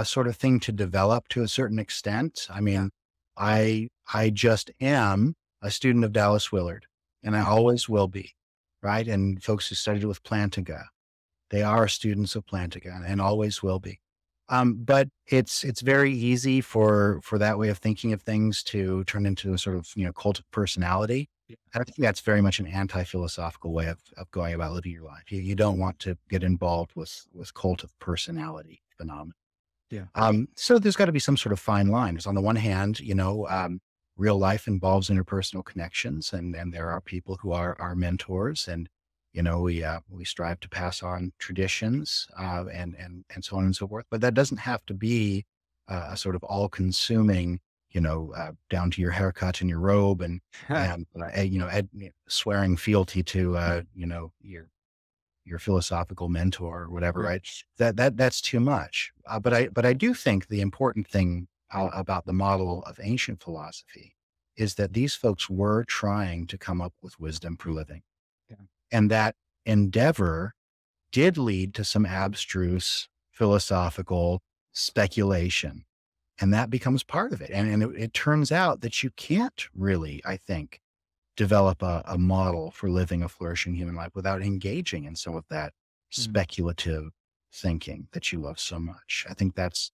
sort of thing to develop to a certain extent. I Yeah. mean, I just am a student of Dallas Willard, and I always will be, right? And folks who studied with Plantinga, they are students of Plantinga and always will be. But it's very easy for that way of thinking of things to turn into a sort of cult of personality. Yeah. And I think that's very much an anti-philosophical way of going about living your life. You don't want to get involved with cult of personality phenomena. Yeah. So there's got to be some sort of fine line. Because on the one hand, real life involves interpersonal connections, and there are people who are our mentors, and we strive to pass on traditions, and so on and so forth. But that doesn't have to be a sort of all-consuming, down to your haircut and your robe, and swearing fealty to your philosophical mentor or whatever, Right. right? That's too much. But I do think the important thing about the model of ancient philosophy is that these folks were trying to come up with wisdom for living, Yeah. and that endeavor did lead to some abstruse philosophical speculation, and that becomes part of it. And it turns out that you can't really, I think, develop a model for living a flourishing human life without engaging in some of that Mhm. speculative thinking that you love so much. I think that's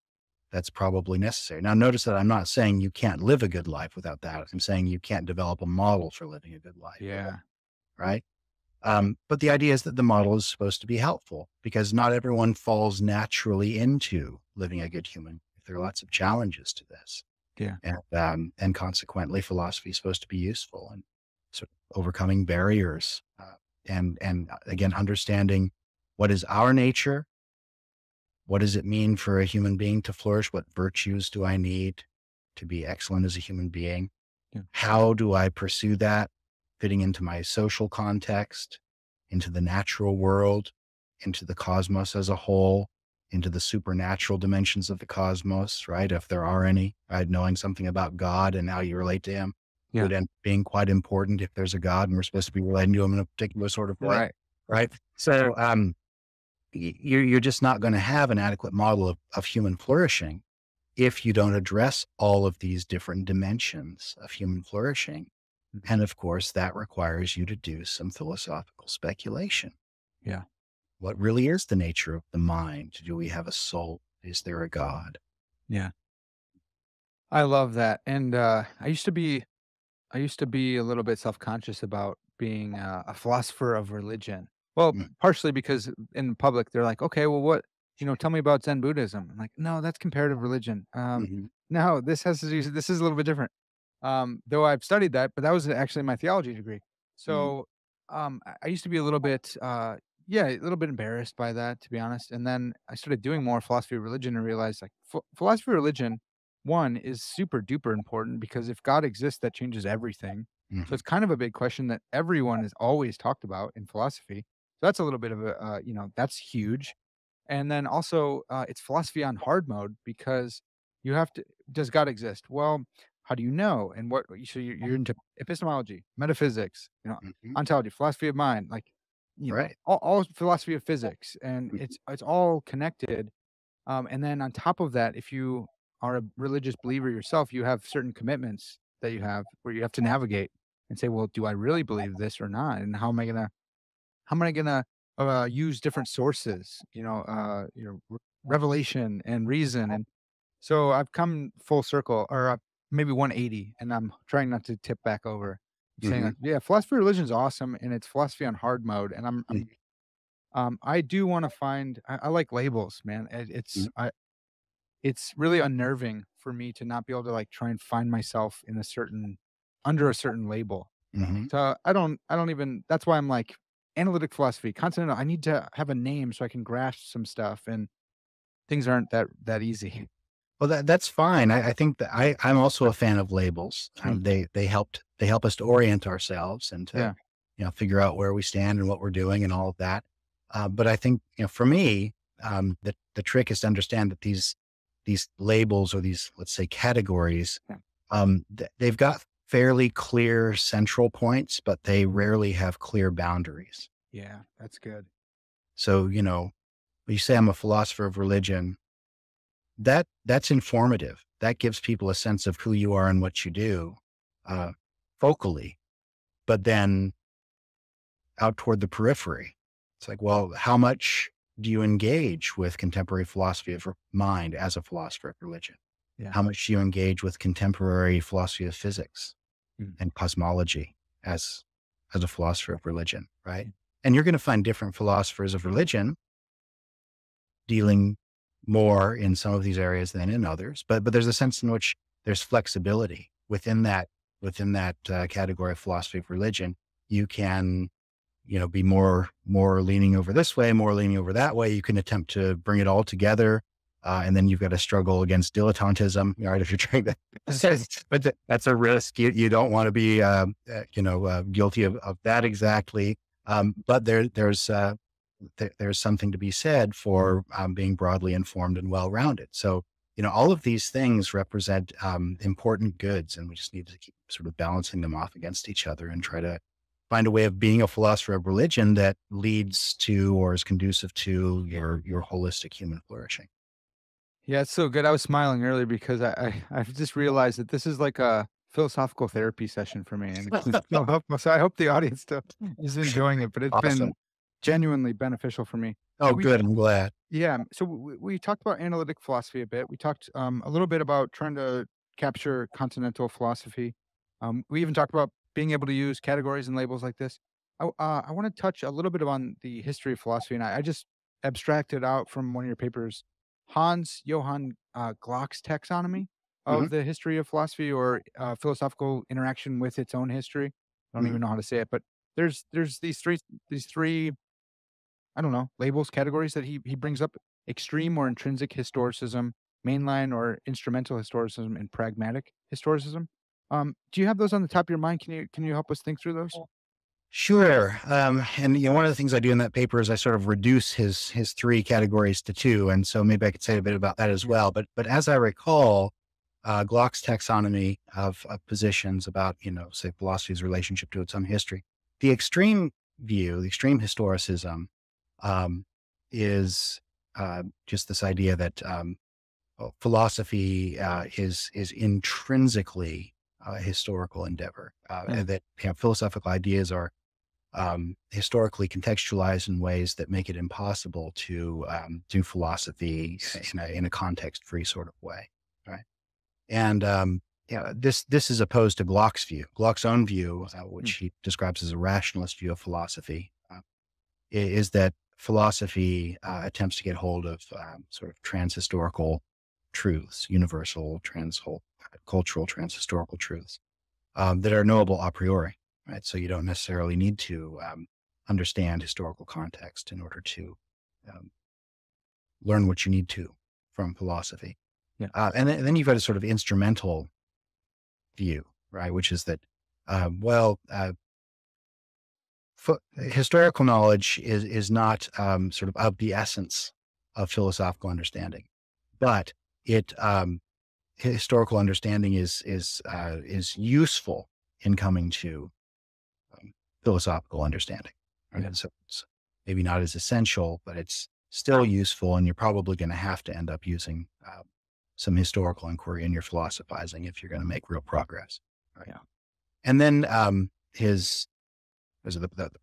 probably necessary. Now, notice that I'm not saying you can't live a good life without that. I'm saying you can't develop a model for living a good life without, Yeah. right? But the idea is that the model is supposed to be helpful because not everyone falls naturally into living a good human. There are lots of challenges to this, Yeah. and consequently, philosophy is supposed to be useful and sort of overcoming barriers, and again, understanding what is our nature, what does it mean for a human being to flourish, what virtues do I need to be excellent as a human being, Yeah. how do I pursue that fitting into my social context, into the natural world, into the cosmos as a whole, into the supernatural dimensions of the cosmos, right? If there are any, right? Knowing something about God and how you relate to him Yeah. would end up being quite important if there's a God and we're supposed to be relating to him in a particular sort of way, Right. right? So you're just not going to have an adequate model of human flourishing if you don't address all of these different dimensions of human flourishing. Mhm. And of course, that requires you to do some philosophical speculation. Yeah. What really is the nature of the mind? Do we have a soul? Is there a God? Yeah. I love that, and, I used to be a little bit self-conscious about being a philosopher of religion. Well, Mm, partially because in public, they're like, "Okay, well, tell me about Zen Buddhism." I'm like, "No, that's comparative religion. mhm, No, this is a little bit different." Though I've studied that, but that was actually my theology degree. mm, So, I used to be a little bit, yeah, a little bit embarrassed by that, to be honest. And then I started doing more philosophy of religion and realized, like, philosophy of religion, one, is super duper important because if God exists, that changes everything. So mhm. it's kind of a big question that everyone has always talked about in philosophy. So that's a little bit of a, that's huge. And then also, it's philosophy on hard mode because you have to. does God exist? Well, how do you know? And what? So you're into epistemology, metaphysics, Mhm. ontology, philosophy of mind, like Right. all philosophy of physics, and Mhm. it's all connected. And then on top of that, if you are a religious believer yourself, you have certain commitments that you have where you have to navigate and say, well, do I really believe this or not? And how am I gonna use different sources, revelation and reason. And so I've come full circle, or maybe 180, and I'm trying not to tip back over. I'm saying Mhm. like, yeah, philosophy of religion is awesome, and it's philosophy on hard mode. And Mhm. I do want to find. I like labels, man. Mhm. It's really unnerving for me to not be able to like try and find myself in a certain under a certain label. Mhm. So I don't even that's why I'm like analytic philosophy, continental. I need to have a name so I can grasp some stuff, and things aren't that easy. Well, that's fine. I think that I'm also a fan of labels. Mm, They help us to orient ourselves and to, yeah. figure out where we stand and what we're doing and all of that. But I think, for me, the trick is to understand that these labels, or these, let's say, categories, Yeah. they've got fairly clear central points, but they rarely have clear boundaries. Yeah, that's good. So, when you say I'm a philosopher of religion, that's informative. That gives people a sense of who you are and what you do, uh, focally, but then out toward the periphery. It's like, well, how much do you engage with contemporary philosophy of mind as a philosopher of religion? Yeah. How much do you engage with contemporary philosophy of physics Mm, and cosmology as a philosopher of religion, right? And you're going to find different philosophers of religion dealing more in some of these areas than in others. But there's a sense in which there's flexibility within that category of philosophy of religion. You can, be more leaning over this way, more leaning over that way. You can attempt to bring it all together. And then you've got to struggle against dilettantism, right? If you're trying to, that's a risk. You don't want to be, guilty of that exactly. But there's something to be said for being broadly informed and well-rounded. So, all of these things represent important goods, and we just need to keep sort of balancing them off against each other and try to find a way of being a philosopher of religion that leads to or is conducive to your holistic human flourishing. yeah, it's so good. I was smiling earlier because I've just realized that this is like a philosophical therapy session for me, and it's been so helpful. So I hope the audience still is enjoying it, but it's been Awesome. genuinely beneficial for me. Oh, We good. I'm glad. Yeah. So we talked about analytic philosophy a bit. We talked a little bit about trying to capture continental philosophy. We even talked about being able to use categories and labels like this. I want to touch a little bit on the history of philosophy, and I just abstracted out from one of your papers Hans Johann Glock's taxonomy Hmm. of the history of philosophy, or philosophical interaction with its own history. I don't Hmm. even know how to say it, but there's these three I don't know, labels, categories that he brings up: extreme or intrinsic historicism, mainline or instrumental historicism, and pragmatic historicism. Do you have those on the top of your mind? Can you help us think through those? Sure. And one of the things I do in that paper is I sort of reduce his three categories to two, and so maybe I could say a bit about that as Yeah. well. But as I recall, Glock's taxonomy of positions about, say, philosophy's relationship to its own history. The extreme view, the extreme historicism, um, is just this idea that philosophy is intrinsically a historical endeavor, Yeah. and that philosophical ideas are historically contextualized in ways that make it impossible to do philosophy in a context-free sort of way, right? And this is opposed to Glock's view. Glock's own view, which Mm. he describes as a rationalist view of philosophy, is that philosophy attempts to get hold of sort of transhistorical truths, universal, cultural, transhistorical truths that are knowable a priori, right? So you don't necessarily need to understand historical context in order to um, learn what you need to from philosophy. Yeah. And then you've got a sort of instrumental view, right? Which is that, well, historical knowledge is not sort of the essence of philosophical understanding, but it historical understanding is useful in coming to philosophical understanding. Right? Yeah. So it's maybe not as essential, but it's still useful, and you're probably going to have to end up using some historical inquiry in your philosophizing if you're going to make real progress. Right? Yeah. And then the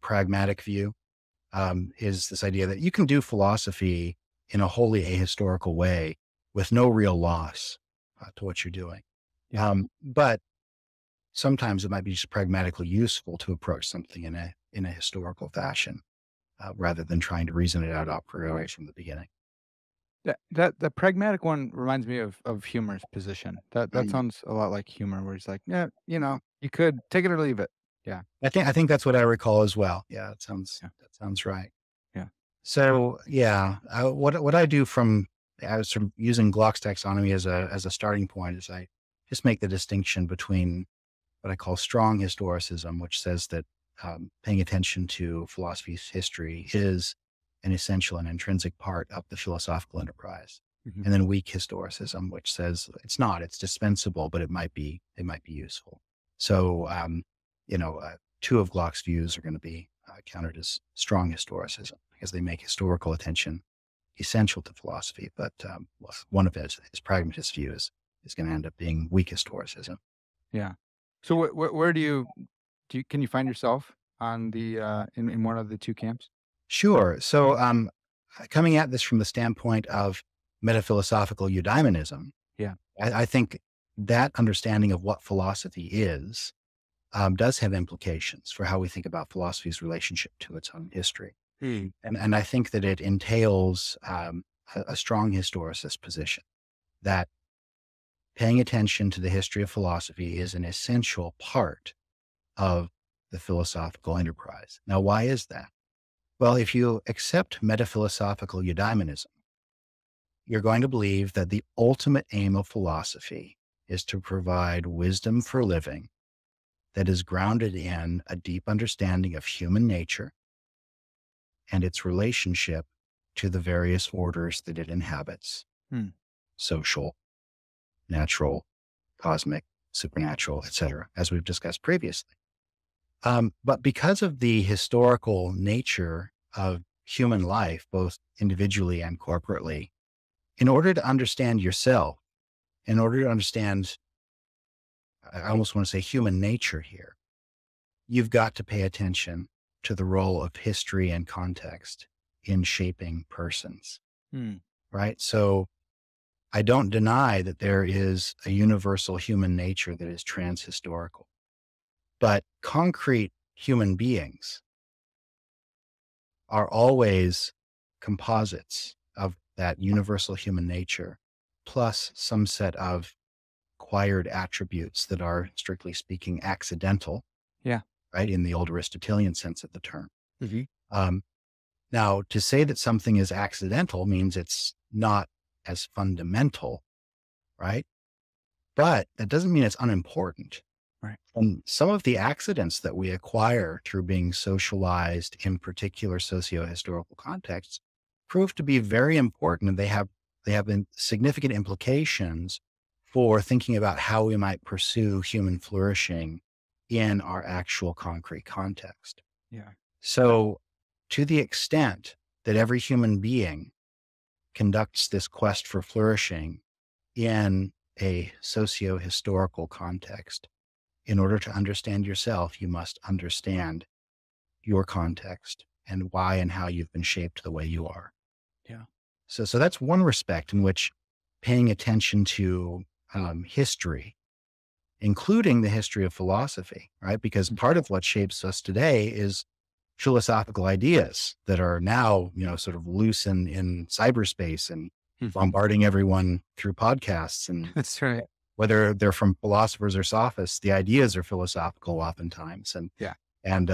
pragmatic view is this idea that you can do philosophy in a wholly ahistorical way with no real loss to what you're doing. Yeah. But sometimes it might be just pragmatically useful to approach something in a historical fashion rather than trying to reason it out a priori from the beginning. The pragmatic one reminds me of humor's position. That sounds a lot like humor, where he's like, yeah, you could take it or leave it. Yeah. I think that's what I recall as well. Yeah, Yeah. that sounds right. Yeah. So yeah, what I do I was sort of using Glock's taxonomy as a starting point is I just make the distinction between what I call strong historicism, which says that paying attention to philosophy's history is an essential and intrinsic part of the philosophical enterprise. Mhm. And then weak historicism, which says it's not, it's dispensable, but it might be useful. So, two of Glock's views are going to be countered as strong historicism because they make historical attention essential to philosophy. But one of his pragmatist views is going to end up being weak historicism. Yeah. So where can you find yourself on the in one of the two camps? Sure. So, coming at this from the standpoint of metaphilosophical eudaimonism, Yeah. I think that understanding of what philosophy is does have implications for how we think about philosophy's relationship to its own history. And I think that it entails a strong historicist position that paying attention to the history of philosophy is an essential part of the philosophical enterprise. Now, why is that? Well, if you accept metaphilosophical eudaimonism, you're going to believe that the ultimate aim of philosophy is to provide wisdom for living that is grounded in a deep understanding of human nature and its relationship to the various orders that it inhabits: Hmm. social, natural, cosmic, supernatural, etc., as we've discussed previously. But because of the historical nature of human life, both individually and corporately, in order to understand yourself, in order to understand, I almost want to say human nature here, you've got to pay attention to the role of history and context in shaping persons, Hmm. right? So I don't deny that there is a universal human nature that is transhistorical, but concrete human beings are always composites of that universal human nature, plus some set of acquired attributes that are, strictly speaking, accidental, Yeah. right? In the old Aristotelian sense of the term. Mhm. Now, to say that something is accidental means it's not as fundamental, right? But that doesn't mean it's unimportant. Right. And some of the accidents that we acquire through being socialized in particular socio-historical contexts prove to be very important, and they have significant implications for thinking about how we might pursue human flourishing in our actual concrete context. Yeah. So, to the extent that every human being conducts this quest for flourishing in a socio-historical context, in order to understand yourself, you must understand your context and why and how you've been shaped the way you are. Yeah. So that's one respect in which paying attention to history, including the history of philosophy, right? Because part of what shapes us today is philosophical ideas that are now, sort of loose in cyberspace and bombarding everyone through podcasts. And That's right. whether they're from philosophers or sophists, the ideas are philosophical oftentimes. And Yeah. and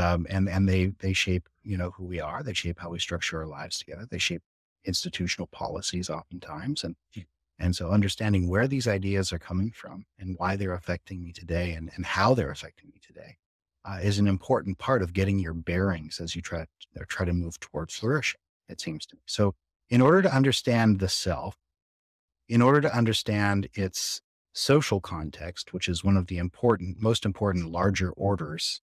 they shape, who we are. They shape how we structure our lives together. They shape institutional policies oftentimes. And so understanding where these ideas are coming from and why they're affecting me today and how they're affecting me today is an important part of getting your bearings as you try to move towards flourishing, it seems to me. So in order to understand the self, in order to understand its social context, which is one of the most important larger orders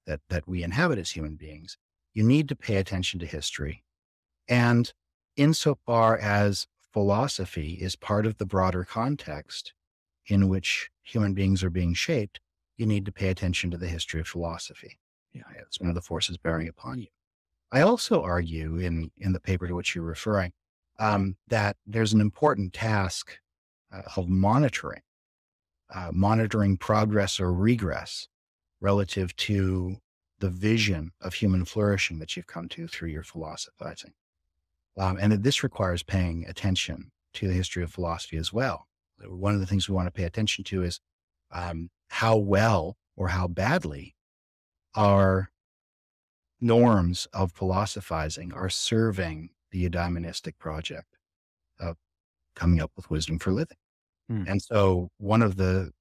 that we inhabit as human beings, you need to pay attention to history. And insofar as philosophy is part of the broader context in which human beings are being shaped, you need to pay attention to the history of philosophy. Yeah, it's one of the forces bearing upon you. I also argue in the paper to which you're referring that there's an important task of monitoring progress or regress relative to the vision of human flourishing that you've come to through your philosophizing. And that this requires paying attention to the history of philosophy as well. One of the things we want to pay attention to is how well or how badly our norms of philosophizing are serving the eudaimonistic project of coming up with wisdom for living. And so one of the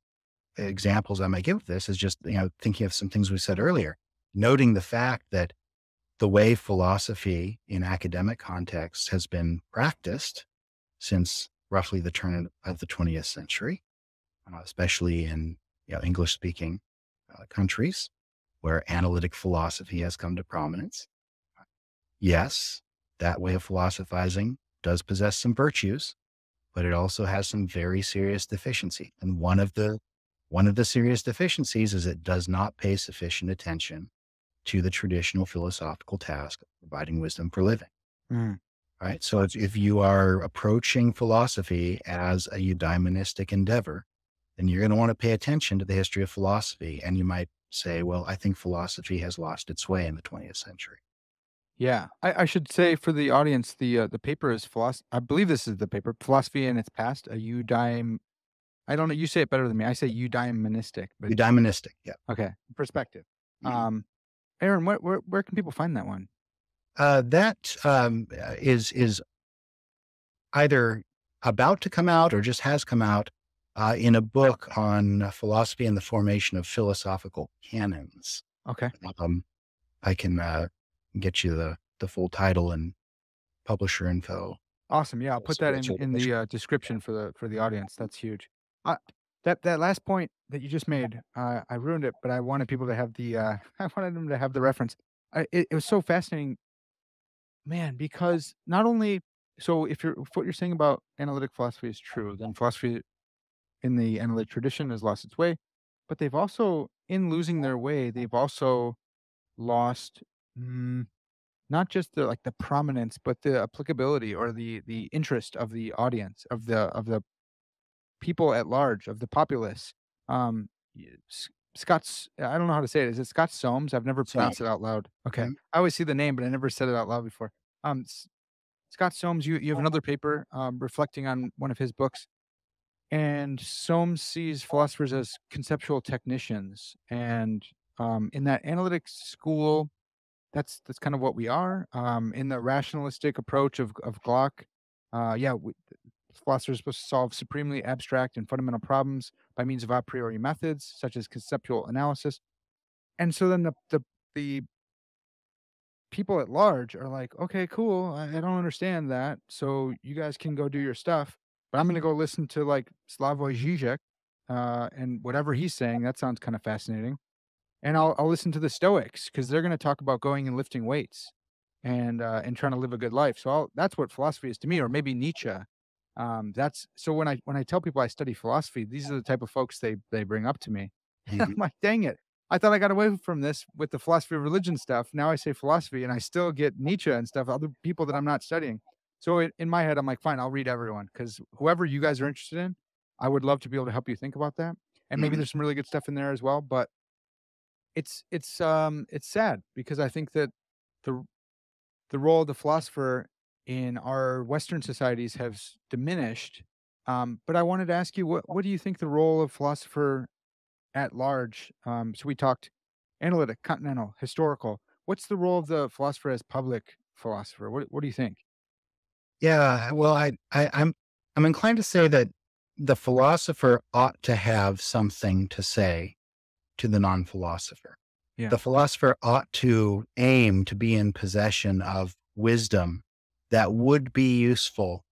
examples I might give of this is just, thinking of some things we said earlier, noting the fact that the way philosophy in academic contexts has been practiced since roughly the turn of the 20th century, especially in English-speaking countries where analytic philosophy has come to prominence. Yes, that way of philosophizing does possess some virtues, but it also has some very serious deficiency. And one of the serious deficiencies is it does not pay sufficient attention to the traditional philosophical task of providing wisdom for living. Right. So if you are approaching philosophy as a eudaimonistic endeavor, then you're going to want to pay attention to the history of philosophy. And you might say, well, I think philosophy has lost its way in the 20th century. Yeah, I should say for the audience, the paper is I believe this is the paper, Philosophy in Its Past, a eudaim. I don't know. You say it better than me. I say eudaimonistic, but Eudaimonistic. Yeah. okay, perspective. Mhm. Aaron, where can people find that one? That is either about to come out or just has come out in a book on philosophy and the formation of philosophical canons. Okay, I can get you the full title and publisher info. awesome. Yeah, I'll put that in the description for the audience. That's huge. Uh, that last point that you just made, I ruined it, but I wanted people to have the I wanted them to have the reference. It was so fascinating, man, because not only if what you're saying about analytic philosophy is true, then philosophy in the analytic tradition has lost its way, but they've also, in losing their way, they've also lost not just the prominence, but the applicability or the interest of the audience of the people at large, of the populace. Scott's, I don't know how to say it. Is it Scott Soames? I've never So, pronounced it out loud. Okay, mhm. I always see the name, but I never said it out loud before. Scott Soames, you have another paper reflecting on one of his books. And Soames sees philosophers as conceptual technicians, and in that analytic school, that's kind of what we are. In the rationalistic approach of Glock, philosophers are supposed to solve supremely abstract and fundamental problems by means of a priori methods, such as conceptual analysis. And so then the people at large are like, okay, cool. I don't understand that. So you guys can go do your stuff, but I'm going to go listen to like Slavoj Žižek, and whatever he's saying. That sounds kind of fascinating. And I'll listen to the Stoics because they're going to talk about going and lifting weights and trying to live a good life. So that's what philosophy is to me, or maybe Nietzsche. That's so when I tell people I study philosophy, these are the type of folks they bring up to me. I'm Mhm. like, dang it. I thought I got away from this with the philosophy of religion stuff. Now I say philosophy and I still get Nietzsche and stuff, other people that I'm not studying. So in my head, I'm like, fine, I'll read everyone because whoever you guys are interested in, I would love to be able to help you think about that. And maybe Mhm. there's some really good stuff in there as well. But it's sad because I think that the the role of the philosopher in our Western societies has diminished. But I wanted to ask you, what do you think the role of philosopher at large? So we talked analytic, continental, historical. What's the role of the philosopher as public philosopher? What do you think? Yeah. Well, I'm inclined to say that the philosopher ought to have something to say to the non-philosopher. Yeah. The philosopher ought to aim to be in possession of wisdom that would be useful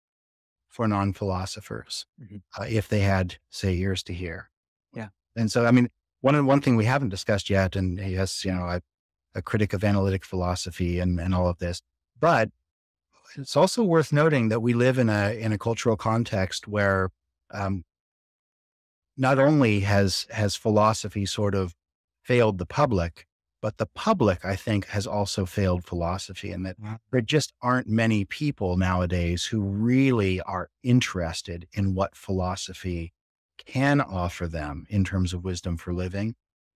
for non-philosophers Mhm. if they had, say, ears to hear. Yeah. And so, I mean, one thing we haven't discussed yet, and yes, a critic of analytic philosophy and all of this, but it's also worth noting that we live in a cultural context where um, not only has philosophy sort of failed the public, but the public, I think, has also failed philosophy, and that there just aren't many people nowadays who really are interested in what philosophy can offer them in terms of wisdom for living.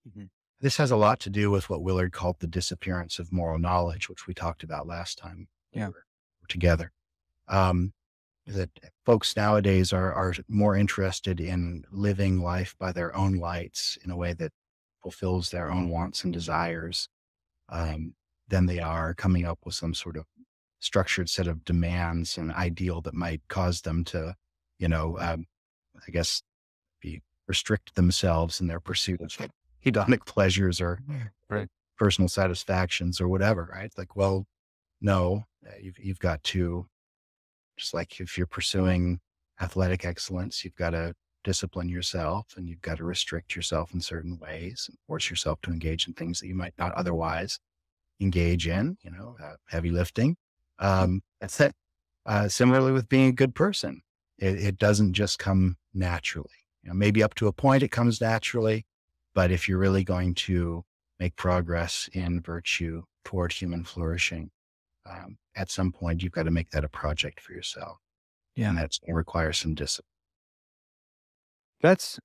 Mhm. This has a lot to do with what Willard called the disappearance of moral knowledge, which we talked about last time we Yeah. were together. Um, that folks nowadays are more interested in living life by their own lights in a way that fulfills their own wants and desires, um, than they are coming up with some sort of structured set of demands and ideal that might cause them to, you know, I guess, restrict themselves in their pursuit of hedonic pleasures or Right. personal satisfactions or whatever. Right? Like, well, no, you've got to, just like if you're pursuing athletic excellence, you've got to discipline yourself and you've got to restrict yourself in certain ways and force yourself to engage in things that you might not otherwise engage in, heavy lifting. That's it. Similarly with being a good person, it doesn't just come naturally. Maybe up to a point it comes naturally, but if you're really going to make progress in virtue toward human flourishing, at some point you've got to make that a project for yourself, Yeah. and that's going to require some discipline. That's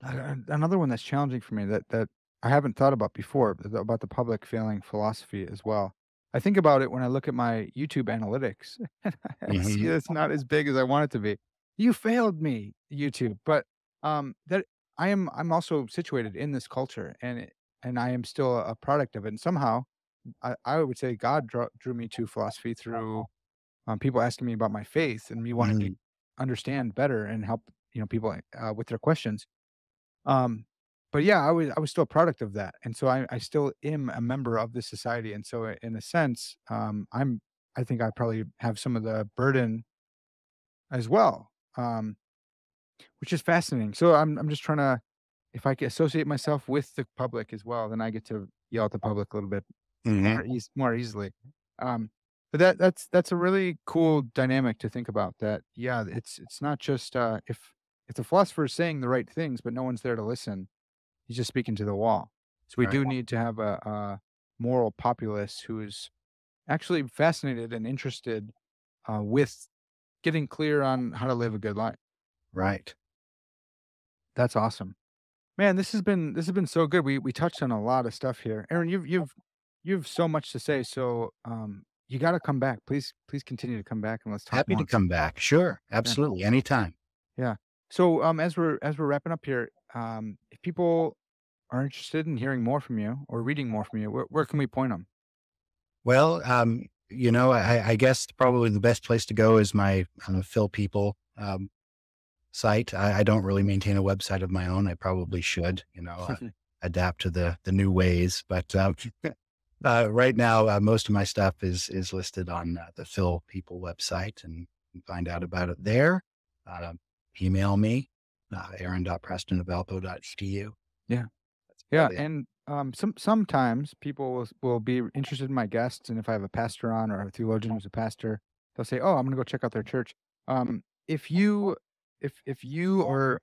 another one that's challenging for me that I haven't thought about before, about the public failing philosophy as well. I think about it when I look at my YouTube analytics, and I see Hmm. it's not as big as I want it to be. You failed me, YouTube, but, that I'm also situated in this culture, and I am still a product of it, and somehow, I would say God drew me to philosophy through, people asking me about my faith and me wanting to Hmm. understand better and help, people, with their questions. Um, but yeah, I was still a product of that, and so I still am a member of this society, and so in a sense, I think I probably have some of the burden as well, which is fascinating. So I'm just trying to, if I can associate myself with the public as well, then I get to yell at the public a little bit Hmm. more easily. Um, but that's a really cool dynamic to think about. That yeah, it's not just if the philosopher is saying the right things, but no one's there to listen. He's just speaking to the wall. So we Right. do need to have a moral populace who is actually fascinated and interested with getting clear on how to live a good life. Right. That's awesome, man. This has been so good. We touched on a lot of stuff here, Aaron. You've so much to say. So you got to come back. Please continue to come back and let's talk Happy to more. come back. Sure. Yeah, Absolutely. Anytime. yeah. So as we're wrapping up here, if people are interested in hearing more from you or reading more from you, where can we point them? Well, I guess probably the best place to go is my Phil People site. I don't really maintain a website of my own. I probably should, adapt to the new ways. But right now, most of my stuff is listed on the Phil People website, and you can find out about it there. Uh, Email me, aaron.preston@valpo.edu. Yeah. That's Yeah, about it. and, sometimes people will be interested in my guests, and if I have a pastor on or a theologian who's a pastor, they'll say, "Oh, I'm gonna go check out their church." If you or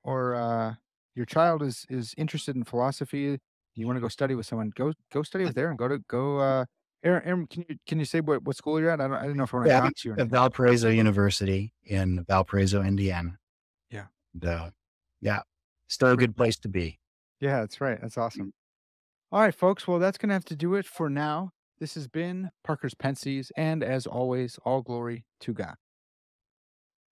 your child is interested in philosophy, you wanna go study with someone, go study with Aaron, Aaron, can you say what school you're at? I didn't know if I wanna Yeah, dox you or at anything. Valparaiso University in Valparaiso, Indiana. Yeah. And, yeah, still a Great. good place to be. Yeah, that's right, that's awesome. Alright, folks, well, that's gonna have to do it for now. This has been Parker's Pensées, and as always, all glory to God.